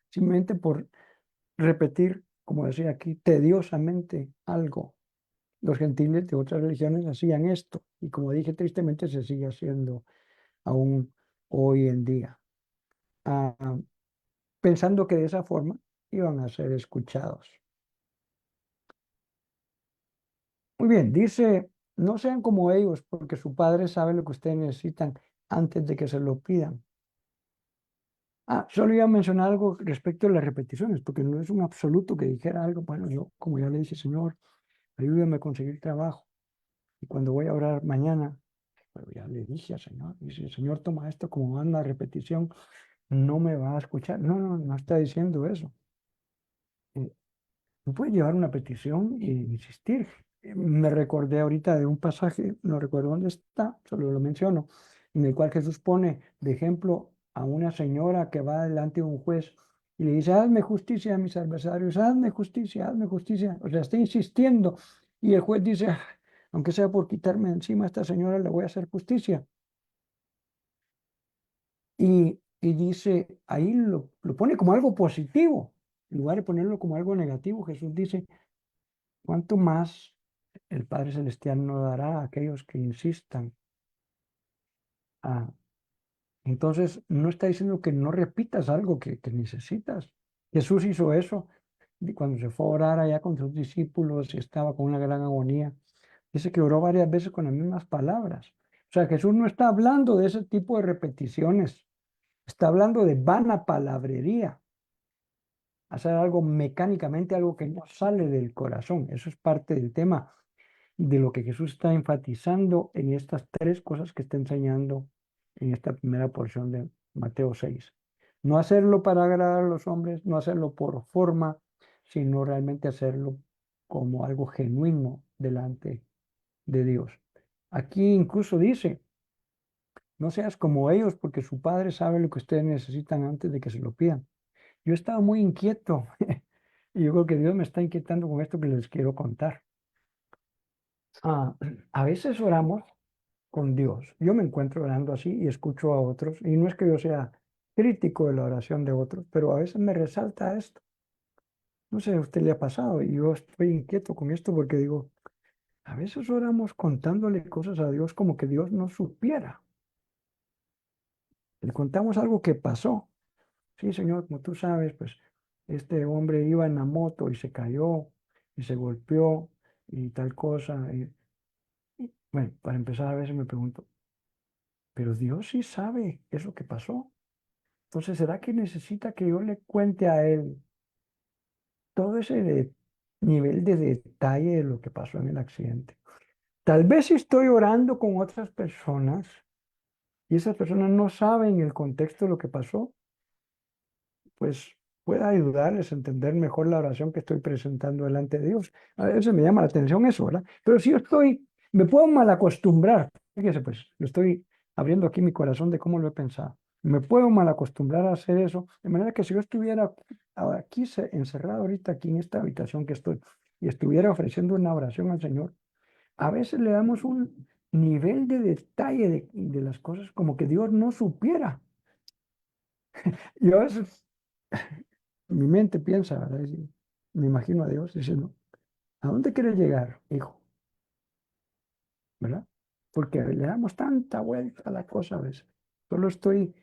simplemente por repetir, como decía aquí, tediosamente algo. Los gentiles de otras religiones hacían esto y como dije, tristemente se sigue haciendo aún hoy en día, ah, pensando que de esa forma iban a ser escuchados. Muy bien, dice, no sean como ellos porque su padre sabe lo que ustedes necesitan antes de que se lo pidan. Solo iba a mencionar algo respecto a las repeticiones, porque no es un absoluto que dijera algo, bueno, yo como ya le dije, Señor, ayúdame a conseguir trabajo. Y cuando voy a orar mañana, pero ya le dije al Señor, y si el Señor toma esto como una repetición, no me va a escuchar. No, no, no está diciendo eso. Eh, Tú puedes llevar una petición e insistir. Me recordé ahorita de un pasaje, no recuerdo dónde está, solo lo menciono, en el cual Jesús pone de ejemplo a una señora que va delante de un juez y le dice, hazme justicia a mis adversarios, hazme justicia, hazme justicia. O sea, está insistiendo y el juez dice, "Ah, aunque sea por quitarme encima a esta señora, le voy a hacer justicia". Y dice, ahí lo pone como algo positivo, en lugar de ponerlo como algo negativo. Jesús dice, ¿cuánto más el Padre Celestial nos dará a aquellos que insistan? Ah, entonces, no está diciendo que no repitas algo que necesitas. Jesús hizo eso cuando se fue a orar allá con sus discípulos y estaba con una gran agonía. Dice que oró varias veces con las mismas palabras. O sea, Jesús no está hablando de ese tipo de repeticiones, está hablando de vana palabrería, hacer algo mecánicamente, algo que no sale del corazón. Eso es parte del tema de lo que Jesús está enfatizando en estas tres cosas que está enseñando en esta primera porción de Mateo 6. No hacerlo para agradar a los hombres, no hacerlo por forma, sino realmente hacerlo como algo genuino delante de Dios. Aquí incluso dice, no seas como ellos porque su padre sabe lo que ustedes necesitan antes de que se lo pidan. Yo he estado muy inquieto y yo creo que Dios me está inquietando con esto que les quiero contar. Ah, a veces oramos con Dios. Yo me encuentro orando así y escucho a otros, y no es que yo sea crítico de la oración de otros, pero a veces me resalta esto. No sé, a usted le ha pasado y yo estoy inquieto con esto porque digo, a veces oramos contándole cosas a Dios como que Dios no supiera. Le contamos algo que pasó. Sí, Señor, como tú sabes, pues este hombre iba en la moto y se cayó y se golpeó y tal cosa. Bueno, para empezar, a veces me pregunto, pero Dios sí sabe eso que pasó. Entonces, ¿será que necesita que yo le cuente a él todo ese nivel de detalle de lo que pasó en el accidente? Tal vez si estoy orando con otras personas y esas personas no saben el contexto de lo que pasó, pues pueda ayudarles a entender mejor la oración que estoy presentando delante de Dios. A veces me llama la atención eso, ¿verdad? Pero si yo me puedo mal acostumbrar, fíjese, pues, lo estoy abriendo aquí mi corazón de cómo lo he pensado. Me puedo mal acostumbrar a hacer eso, de manera que si yo estuviera aquí encerrado ahorita, aquí en esta habitación que estoy, y estuviera ofreciendo una oración al Señor, a veces le damos un nivel de detalle de las cosas como que Dios no supiera. Y a veces mi mente piensa, ¿verdad? Me imagino a Dios diciendo, ¿a dónde quieres llegar, hijo? ¿Verdad? Porque le damos tanta vuelta a la cosa a veces. Solo estoy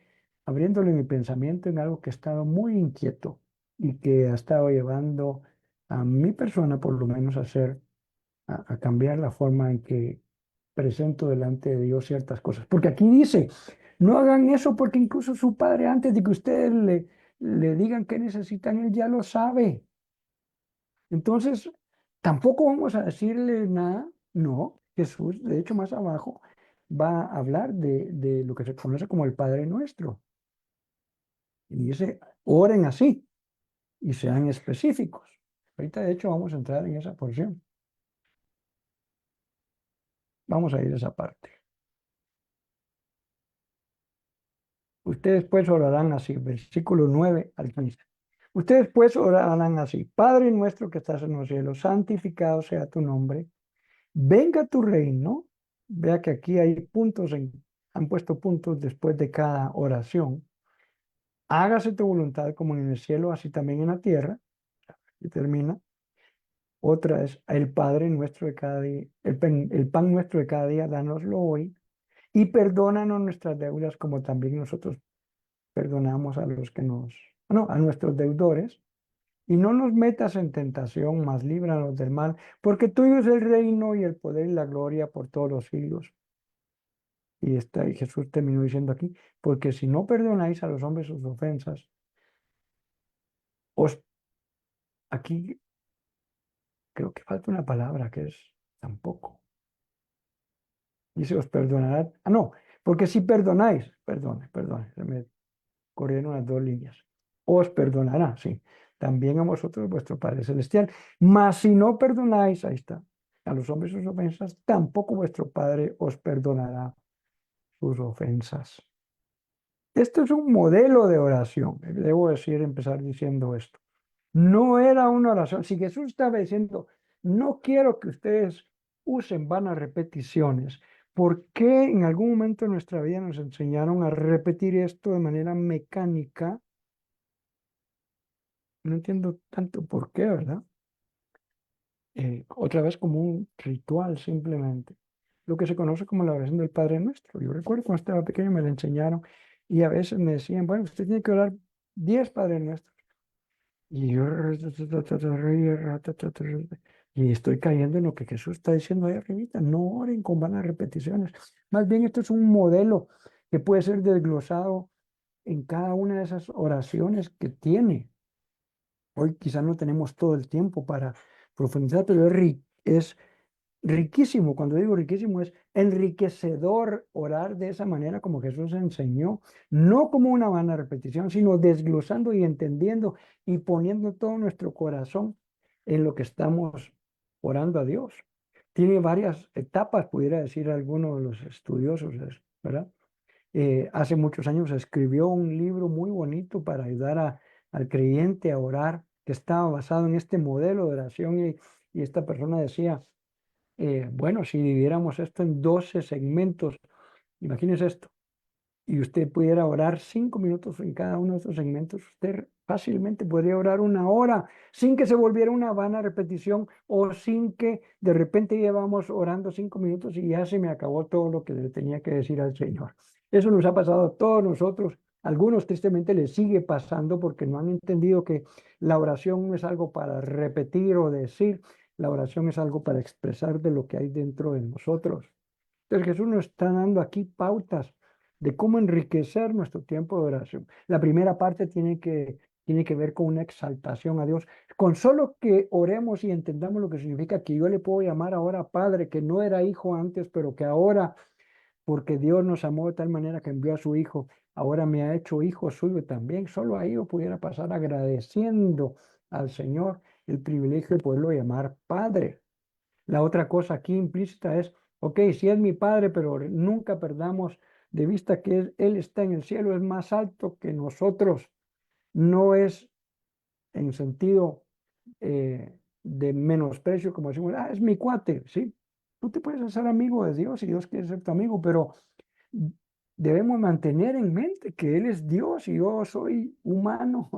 abriéndole mi pensamiento en algo que he estado muy inquieto y que ha estado llevando a mi persona, por lo menos, a cambiar la forma en que presento delante de Dios ciertas cosas. Porque aquí dice, no hagan eso porque incluso su padre, antes de que ustedes le digan que necesitan, él ya lo sabe. Entonces, tampoco vamos a decirle nada, no. Jesús, de hecho, más abajo va a hablar de lo que se conoce como el Padre Nuestro. Y dice, oren así y sean específicos. Ahorita, de hecho, vamos a entrar en esa porción. Vamos a ir a esa parte. Ustedes pues orarán así, versículo 9 al 15. Ustedes pues orarán así, Padre nuestro que estás en los cielos, santificado sea tu nombre, venga tu reino. Vea que aquí hay han puesto puntos después de cada oración. Hágase tu voluntad como en el cielo, así también en la tierra. Y termina. Otra es el Padre nuestro de cada día, el pan nuestro de cada día, dánoslo hoy. Y perdónanos nuestras deudas como también nosotros perdonamos a los que no, a nuestros deudores. Y no nos metas en tentación, mas líbranos del mal, porque tuyo es el reino y el poder y la gloria por todos los siglos. Y Jesús terminó diciendo aquí, porque si no perdonáis a los hombres sus ofensas, os, aquí creo que falta una palabra que es tampoco. Dice, os perdonará. Ah, no, porque si perdonáis, perdone, se me corrieron las dos líneas. Os perdonará, sí. También a vosotros, vuestro Padre Celestial. Mas si no perdonáis, ahí está, a los hombres sus ofensas, tampoco vuestro Padre os perdonará sus ofensas. Esto es un modelo de oración. Debo decir, empezar diciendo esto. No era una oración. Si Jesús estaba diciendo, no quiero que ustedes usen vanas repeticiones, ¿por qué en algún momento de nuestra vida nos enseñaron a repetir esto de manera mecánica? No entiendo tanto por qué, ¿verdad? Otra vez como un ritual simplemente. Lo que se conoce como la oración del Padre Nuestro. Yo recuerdo cuando estaba pequeño me la enseñaron y a veces me decían, bueno, usted tiene que orar 10 Padres Nuestros. Y yo y estoy cayendo en lo que Jesús está diciendo ahí arribita. No oren con vanas repeticiones. Más bien esto es un modelo que puede ser desglosado en cada una de esas oraciones que tiene. Hoy quizás no tenemos todo el tiempo para profundizar, pero es riquísimo. Cuando digo riquísimo, es enriquecedor orar de esa manera como Jesús enseñó, no como una vana repetición, sino desglosando y entendiendo y poniendo todo nuestro corazón en lo que estamos orando a Dios. Tiene varias etapas, pudiera decir algunos de los estudiosos, ¿verdad? Hace muchos años escribió un libro muy bonito para ayudar al creyente a orar, que estaba basado en este modelo de oración y esta persona decía, bueno, si dividiéramos esto en 12 segmentos, imagínese esto, y usted pudiera orar 5 minutos en cada uno de estos segmentos, usted fácilmente podría orar una hora sin que se volviera una vana repetición o sin que de repente llevamos orando 5 minutos y ya se me acabó todo lo que le tenía que decir al Señor. Eso nos ha pasado a todos nosotros. Algunos tristemente les sigue pasando porque no han entendido que la oración no es algo para repetir o decir, la oración es algo para expresar de lo que hay dentro de nosotros. Entonces Jesús nos está dando aquí pautas de cómo enriquecer nuestro tiempo de oración. La primera parte tiene que ver con una exaltación a Dios. Con solo que oremos y entendamos lo que significa que yo le puedo llamar ahora Padre, que no era hijo antes, pero que ahora, porque Dios nos amó de tal manera que envió a su Hijo, ahora me ha hecho hijo suyo también. Solo ahí yo pudiera pasar agradeciendo al Señor el privilegio de poderlo llamar Padre. La otra cosa aquí implícita es, ok, sí es mi Padre, pero nunca perdamos de vista que Él está en el cielo, es más alto que nosotros. No es en sentido de menosprecio, como decimos, es mi cuate, ¿sí? Tú te puedes hacer amigo de Dios y Dios quiere ser tu amigo, pero debemos mantener en mente que Él es Dios y yo soy humano.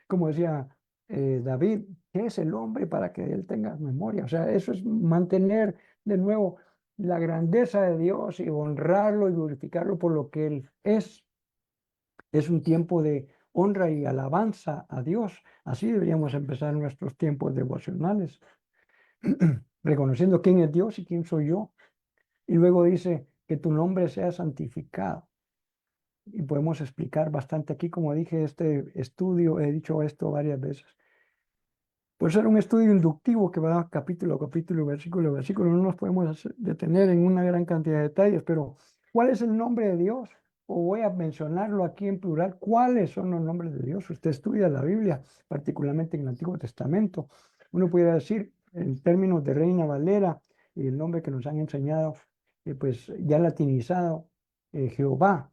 Como decía David, ¿qué es el hombre para que Él tenga memoria? O sea, eso es mantener de nuevo la grandeza de Dios y honrarlo y glorificarlo por lo que Él es. Es un tiempo de honra y alabanza a Dios. Así deberíamos empezar nuestros tiempos devocionales, reconociendo quién es Dios y quién soy yo. Y luego dice que tu nombre sea santificado. Y podemos explicar bastante aquí, como dije, este estudio, he dicho esto varias veces. Pues era un estudio inductivo que va capítulo a capítulo, versículo a versículo. No nos podemos detener en una gran cantidad de detalles, pero ¿cuál es el nombre de Dios? O voy a mencionarlo aquí en plural. ¿Cuáles son los nombres de Dios? Usted estudia la Biblia, particularmente en el Antiguo Testamento. Uno pudiera decir, en términos de Reina Valera, y el nombre que nos han enseñado, pues ya latinizado, Jehová,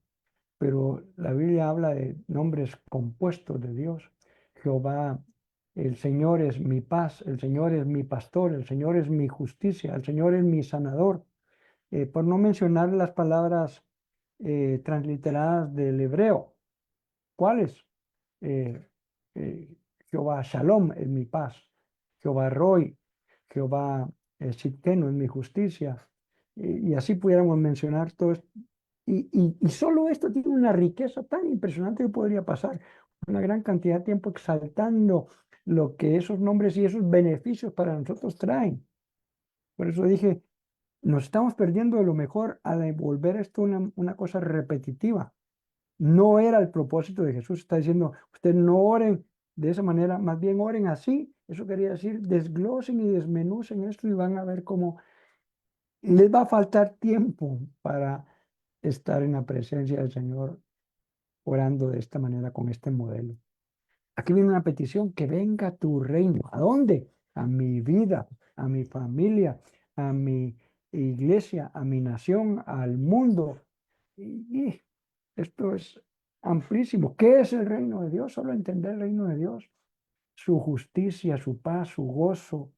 pero la Biblia habla de nombres compuestos de Dios. Jehová, el Señor es mi paz, el Señor es mi pastor, el Señor es mi justicia, el Señor es mi sanador. Por no mencionar las palabras transliteradas del hebreo. ¿Cuáles? Eh, Jehová Shalom es mi paz, Jehová Roy, Jehová Sidkenu es mi justicia. Y así pudiéramos mencionar todo esto. Y solo esto tiene una riqueza tan impresionante que podría pasar una gran cantidad de tiempo exaltando lo que esos nombres y esos beneficios para nosotros traen. Por eso dije, nos estamos perdiendo de lo mejor al volver esto una cosa repetitiva. No era el propósito de Jesús. Está diciendo, ustedes no oren de esa manera, más bien oren así. Eso quería decir, desglosen y desmenucen esto y van a ver cómo les va a faltar tiempo para estar en la presencia del Señor orando de esta manera con este modelo. Aquí viene una petición, que venga tu reino. ¿A dónde? A mi vida, a mi familia, a mi iglesia, a mi nación, al mundo. Y esto es amplísimo. ¿Qué es el reino de Dios? Solo entender el reino de Dios, su justicia, su paz, su gozo,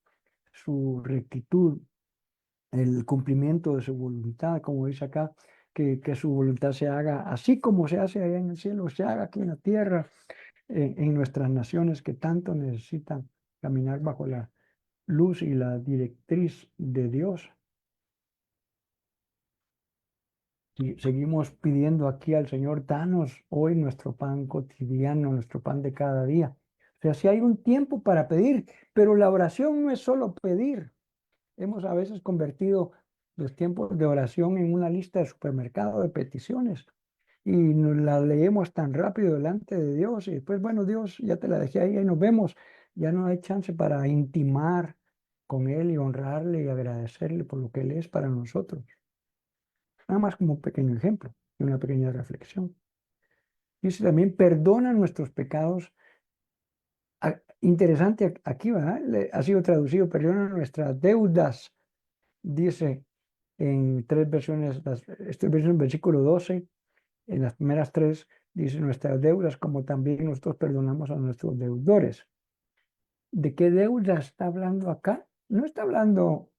su rectitud, el cumplimiento de su voluntad, como dice acá, que su voluntad se haga así como se hace allá en el cielo, se haga aquí en la tierra, en nuestras naciones que tanto necesitan caminar bajo la luz y la directriz de Dios. Y seguimos pidiendo aquí al Señor, danos hoy nuestro pan cotidiano, nuestro pan de cada día. O sea, si hay un tiempo para pedir, pero la oración no es solo pedir. Hemos a veces convertido los tiempos de oración en una lista de supermercado de peticiones y nos la leemos tan rápido delante de Dios y después, bueno, Dios, ya te la dejé ahí, ahí nos vemos. Ya no hay chance para intimar con Él y honrarle y agradecerle por lo que Él es para nosotros. Nada más como un pequeño ejemplo y una pequeña reflexión. Dice también, perdona nuestros pecados. Interesante aquí, ¿verdad? Ha sido traducido, perdona nuestras deudas, dice en tres versiones, esta versión en versículo 12, en las primeras tres, dice nuestras deudas, como también nosotros perdonamos a nuestros deudores. ¿De qué deuda está hablando acá? No está hablando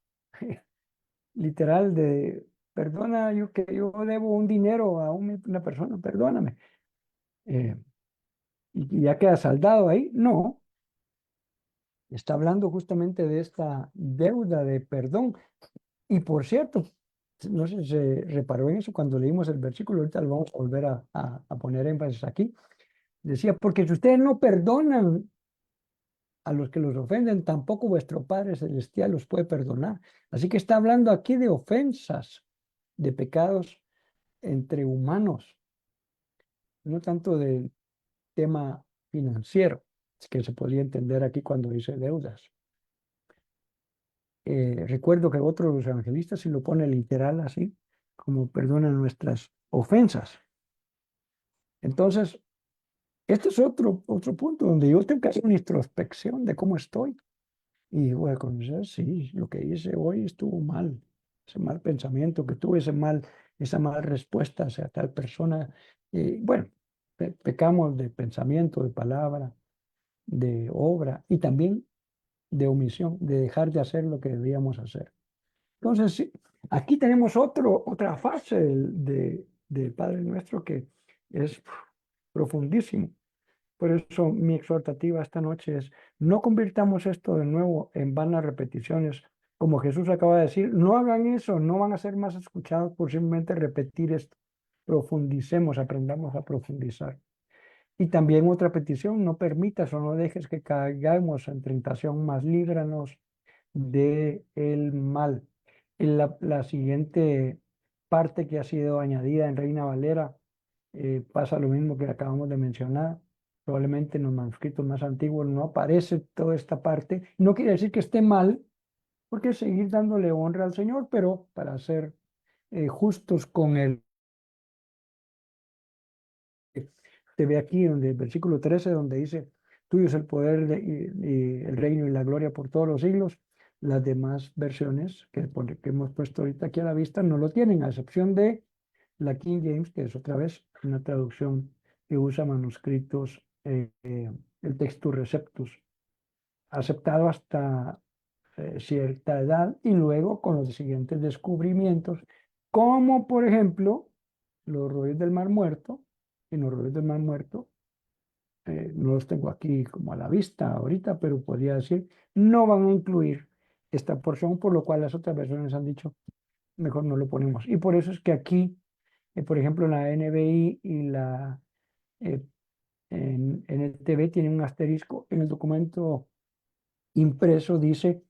literal de, perdona, que yo debo un dinero a una persona, perdóname. eh, y ya queda saldado ahí. No, está hablando justamente de esta deuda de perdón. Y por cierto, no sé si se reparó en eso cuando leímos el versículo, ahorita lo vamos a volver a poner énfasis aquí. Decía, porque si ustedes no perdonan a los que los ofenden, tampoco vuestro Padre Celestial los puede perdonar. Así que está hablando aquí de ofensas, de pecados entre humanos, no tanto del tema financiero, es que se podría entender aquí cuando dice deudas. Recuerdo que otro de los evangelistas sí lo pone literal así, como perdona nuestras ofensas. Entonces, este es otro punto donde yo tengo que hacer una introspección de cómo estoy. Y voy a conocer, sí, lo que hice hoy estuvo mal. Ese mal pensamiento que tuve, ese mal esa mala respuesta hacia tal persona. Bueno, pecamos de pensamiento, de palabra, de obra y también de omisión, de dejar de hacer lo que debíamos hacer. Entonces, sí, aquí tenemos otra fase del Padre Nuestro que es profundísimo. Por eso mi exhortativa esta noche es, no convirtamos esto de nuevo en vanas repeticiones. Como Jesús acaba de decir, no hagan eso, no van a ser más escuchados por simplemente repetir esto. Profundicemos, aprendamos a profundizar. Y también otra petición, no permitas o no dejes que caigamos en tentación, mas líbranos del mal. En la siguiente parte que ha sido añadida en Reina Valera pasa lo mismo que acabamos de mencionar. Probablemente en los manuscritos más antiguos no aparece toda esta parte. No quiere decir que esté mal, porque es seguir dándole honra al Señor, pero para ser justos con él. Te ve aquí donde el versículo 13, donde dice, tuyo es el poder y el reino y la gloria por todos los siglos. Las demás versiones que hemos puesto ahorita aquí a la vista no lo tienen, a excepción de la King James, que es otra vez una traducción que usa manuscritos, el Textus Receptus, aceptado hasta cierta edad y luego con los siguientes descubrimientos, como por ejemplo los rollos del Mar Muerto. En los rollos del Mar Muerto, no los tengo aquí como a la vista ahorita, pero podría decir, no van a incluir esta porción, por lo cual las otras versiones han dicho, mejor no lo ponemos. Y por eso es que aquí, por ejemplo, la NBI y la eh, en el TV tienen un asterisco. En el documento impreso dice,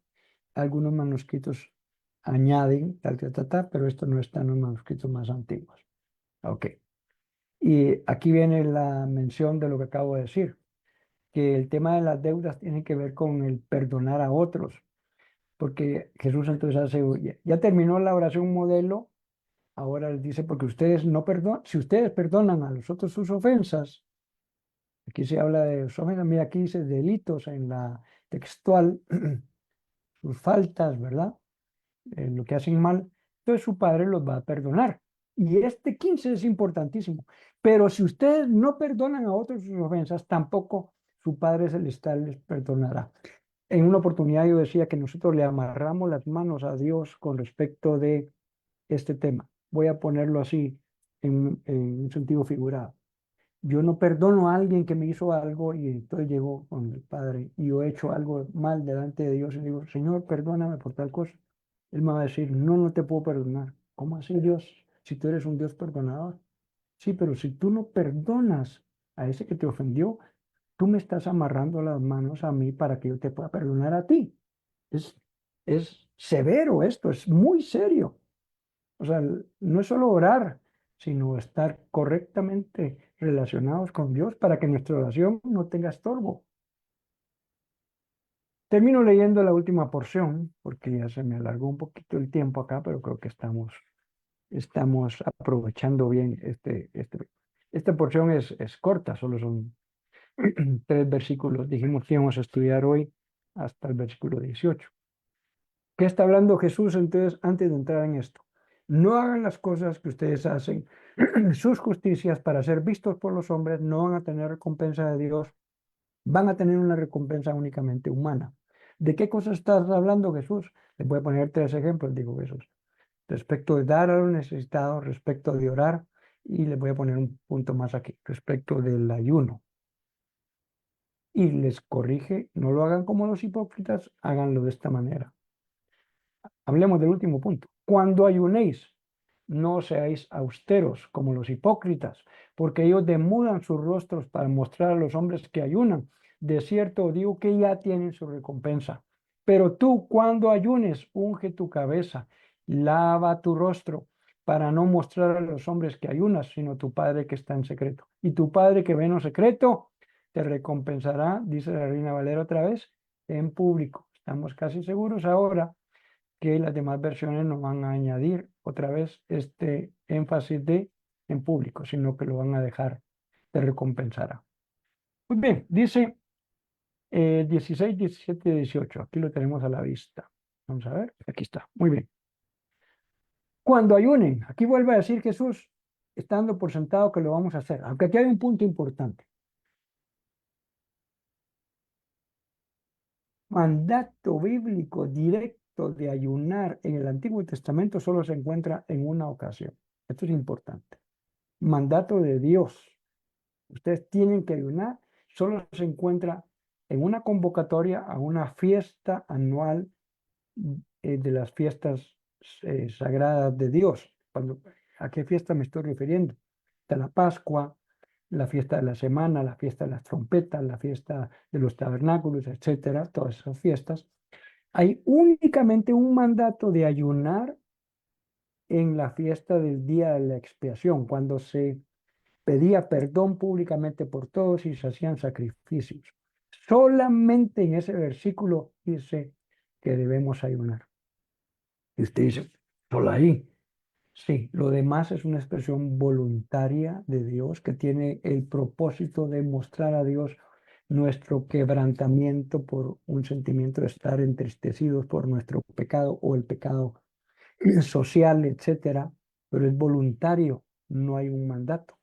algunos manuscritos añaden tal, tal, tal, tal, pero esto no está en los manuscritos más antiguos. Ok. Y aquí viene la mención de lo que acabo de decir, que el tema de las deudas tiene que ver con el perdonar a otros, porque Jesús entonces hace, ya terminó la oración modelo, ahora les dice, porque ustedes no perdonan, si ustedes perdonan a los otros sus ofensas, aquí se habla de ofensas, mira, aquí dice delitos en la textual, sus faltas, ¿verdad? Lo que hacen mal, entonces su Padre los va a perdonar. Y este 15 es importantísimo. Pero si ustedes no perdonan a otros sus ofensas, tampoco su Padre Celestial les perdonará. En una oportunidad yo decía que nosotros le amarramos las manos a Dios con respecto de este tema. Voy a ponerlo así en un sentido figurado. Yo no perdono a alguien que me hizo algo y entonces llegó con el Padre y yo he hecho algo mal delante de Dios y digo, Señor, perdóname por tal cosa. Él me va a decir, no, no te puedo perdonar. ¿Cómo así, Dios? Si tú eres un Dios perdonador. Sí, pero si tú no perdonas a ese que te ofendió, tú me estás amarrando las manos a mí para que yo te pueda perdonar a ti. Es, es severo esto, es muy serio. O sea, no es solo orar, sino estar correctamente relacionados con Dios para que nuestra oración no tenga estorbo. Termino leyendo la última porción, porque ya se me alargó un poquito el tiempo acá, pero creo que estamos aprovechando bien esta porción es corta, solo son 3 versículos. Dijimos que íbamos a estudiar hoy hasta el versículo 18. ¿Qué está hablando Jesús entonces antes de entrar en esto? No hagan las cosas que ustedes hacen, sus justicias para ser vistos por los hombres, no van a tener recompensa de Dios, van a tener una recompensa únicamente humana. ¿De qué cosas estás hablando, Jesús? Les voy a poner 3 ejemplos, digo Jesús. Respecto de dar a los necesitados, respecto de orar, y les voy a poner un punto más aquí, respecto del ayuno. Y les corrige, no lo hagan como los hipócritas, háganlo de esta manera. Hablemos del último punto. Cuando ayunéis, no seáis austeros como los hipócritas, porque ellos demudan sus rostros para mostrar a los hombres que ayunan. De cierto digo que ya tienen su recompensa. Pero tú, cuando ayunes, unge tu cabeza, lava tu rostro, para no mostrar a los hombres que ayunas, sino tu Padre que está en secreto. Y tu Padre que ve en lo secreto, te recompensará, dice la Reina Valera otra vez, en público. Estamos casi seguros ahora que las demás versiones no van a añadir otra vez este énfasis de en público, sino que lo van a dejar de recompensar. Muy bien, dice 16, 17 y 18. Aquí lo tenemos a la vista. Vamos a ver, aquí está. Muy bien. Cuando ayunen, aquí vuelve a decir Jesús, estando por sentado que lo vamos a hacer. Aunque aquí hay un punto importante. Mandato bíblico directo de ayunar en el Antiguo Testamento solo se encuentra en una ocasión. Esto es importante. Mandato de Dios. Ustedes tienen que ayunar. Solo se encuentra en una convocatoria a una fiesta anual de las fiestas sagradas de Dios. ¿A qué fiesta me estoy refiriendo? Está la Pascua, la fiesta de la semana, la fiesta de las trompetas, la fiesta de los tabernáculos, etcétera, todas esas fiestas. Hay únicamente un mandato de ayunar en la fiesta del día de la expiación, cuando se pedía perdón públicamente por todos y se hacían sacrificios. Solamente en ese versículo dice que debemos ayunar. Y usted dice, solo ahí. Sí, lo demás es una expresión voluntaria de Dios que tiene el propósito de mostrar a Dios nuestro quebrantamiento por un sentimiento de estar entristecidos por nuestro pecado o el pecado social, etcétera, pero es voluntario, no hay un mandato.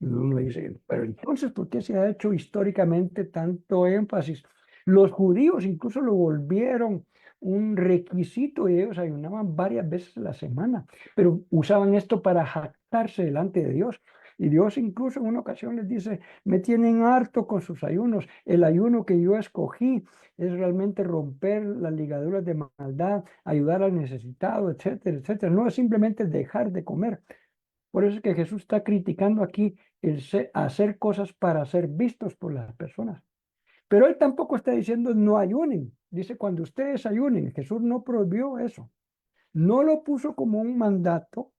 Y uno dice, pero entonces, ¿por qué se ha hecho históricamente tanto énfasis? Los judíos incluso lo volvieron un requisito y ellos ayunaban varias veces a la semana, pero usaban esto para jactarse delante de Dios. Y Dios incluso en una ocasión les dice, me tienen harto con sus ayunos. El ayuno que yo escogí es realmente romper las ligaduras de maldad, ayudar al necesitado, etcétera, etcétera. No es simplemente dejar de comer. Por eso es que Jesús está criticando aquí el hacer cosas para ser vistos por las personas. Pero él tampoco está diciendo no ayunen. Dice cuando ustedes ayunen. Jesús no prohibió eso. No lo puso como un mandato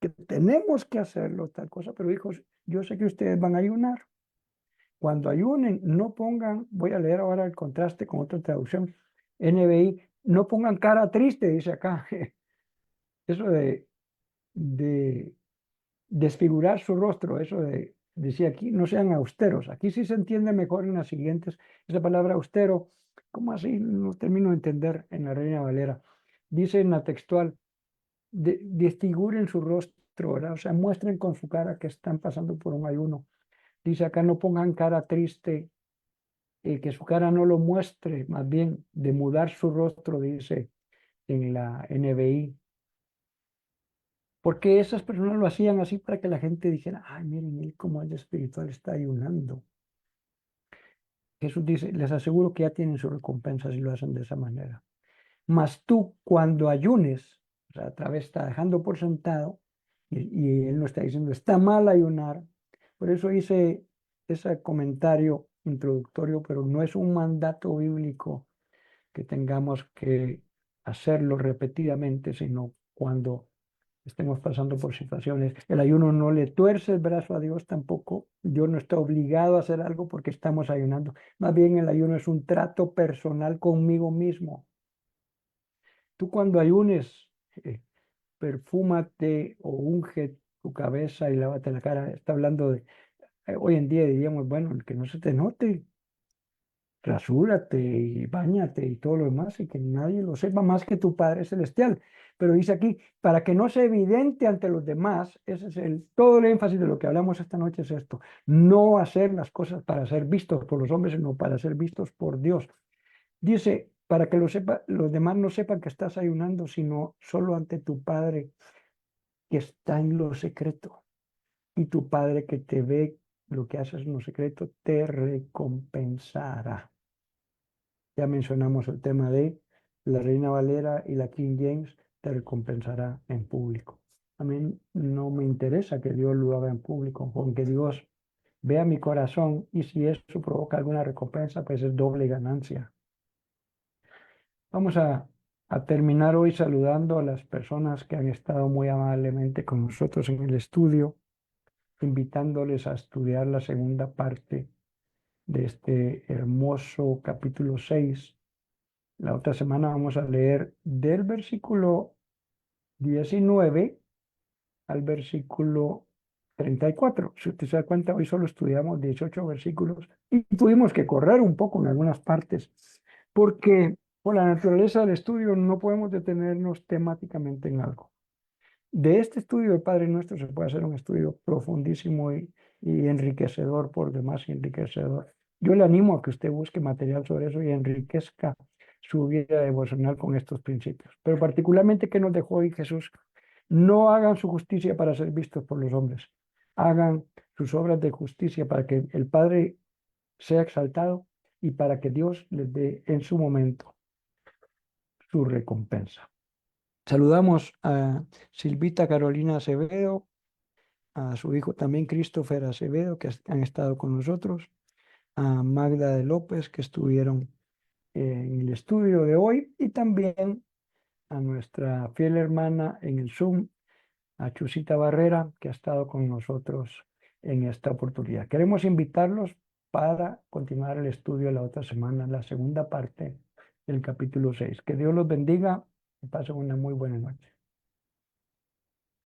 que tenemos que hacerlo, tal cosa, pero dijo, yo sé que ustedes van a ayunar. Cuando ayunen, no pongan, voy a leer ahora el contraste con otra traducción, NBI, no pongan cara triste, dice acá. Eso de desfigurar su rostro, eso decía aquí, no sean austeros. Aquí sí se entiende mejor en las siguientes, esa palabra austero, ¿cómo así? No termino de entender en la Reina Valera. Dice en la textual, desfiguren su rostro, ¿verdad? O sea, muestren con su cara que están pasando por un ayuno. Dice acá, no pongan cara triste, que su cara no lo muestre, más bien de mudar su rostro, dice en la NBI. Porque esas personas lo hacían así para que la gente dijera, ay, miren, él como es espiritual, está ayunando. Jesús dice, les aseguro que ya tienen su recompensa si lo hacen de esa manera. Mas tú cuando ayunes, o sea, otra vez está dejando por sentado, y él no está diciendo, está mal ayunar. Por eso hice ese comentario introductorio, pero no es un mandato bíblico que tengamos que hacerlo repetidamente, sino cuando estemos pasando por situaciones. El ayuno no le tuerce el brazo a Dios tampoco. Yo no estoy obligado a hacer algo porque estamos ayunando. Más bien el ayuno es un trato personal conmigo mismo. Tú cuando ayunes, perfúmate o unge tu cabeza y lávate la cara. Está hablando de, hoy en día diríamos, bueno, que no se te note, rasúrate y báñate y todo lo demás y que nadie lo sepa más que tu Padre Celestial. Pero dice aquí, para que no sea evidente ante los demás, ese es todo el énfasis de lo que hablamos esta noche es esto, no hacer las cosas para ser vistos por los hombres, sino para ser vistos por Dios. Dice, para que los demás no sepan que estás ayunando, sino solo ante tu Padre que está en lo secreto. Y tu Padre que te ve lo que haces en lo secreto, te recompensará. Ya mencionamos el tema de la Reina Valera y la King James, te recompensará en público. A mí no me interesa que Dios lo haga en público, con que Dios vea mi corazón y si eso provoca alguna recompensa, pues es doble ganancia. Vamos a terminar hoy saludando a las personas que han estado muy amablemente con nosotros en el estudio, invitándoles a estudiar la segunda parte de este hermoso capítulo 6. La otra semana vamos a leer del versículo 19 al versículo 34. Si usted se da cuenta, hoy solo estudiamos 18 versículos y tuvimos que correr un poco en algunas partes, porque por la naturaleza del estudio no podemos detenernos temáticamente en algo. De este estudio del Padre Nuestro se puede hacer un estudio profundísimo y enriquecedor, por demás enriquecedor. Yo le animo a que usted busque material sobre eso y enriquezca su vida devocional con estos principios. Pero particularmente, ¿qué nos dejó hoy Jesús? No hagan su justicia para ser vistos por los hombres. Hagan sus obras de justicia para que el Padre sea exaltado y para que Dios les dé en su momento su recompensa. Saludamos a Silvita Carolina Acevedo, a su hijo también Christopher Acevedo, que han estado con nosotros, a Magda de López, que estuvieron en el estudio de hoy, y también a nuestra fiel hermana en el Zoom, a Chusita Barrera, que ha estado con nosotros en esta oportunidad. Queremos invitarlos para continuar el estudio la otra semana, la segunda parte del capítulo 6. Que Dios los bendiga y pasen una muy buena noche.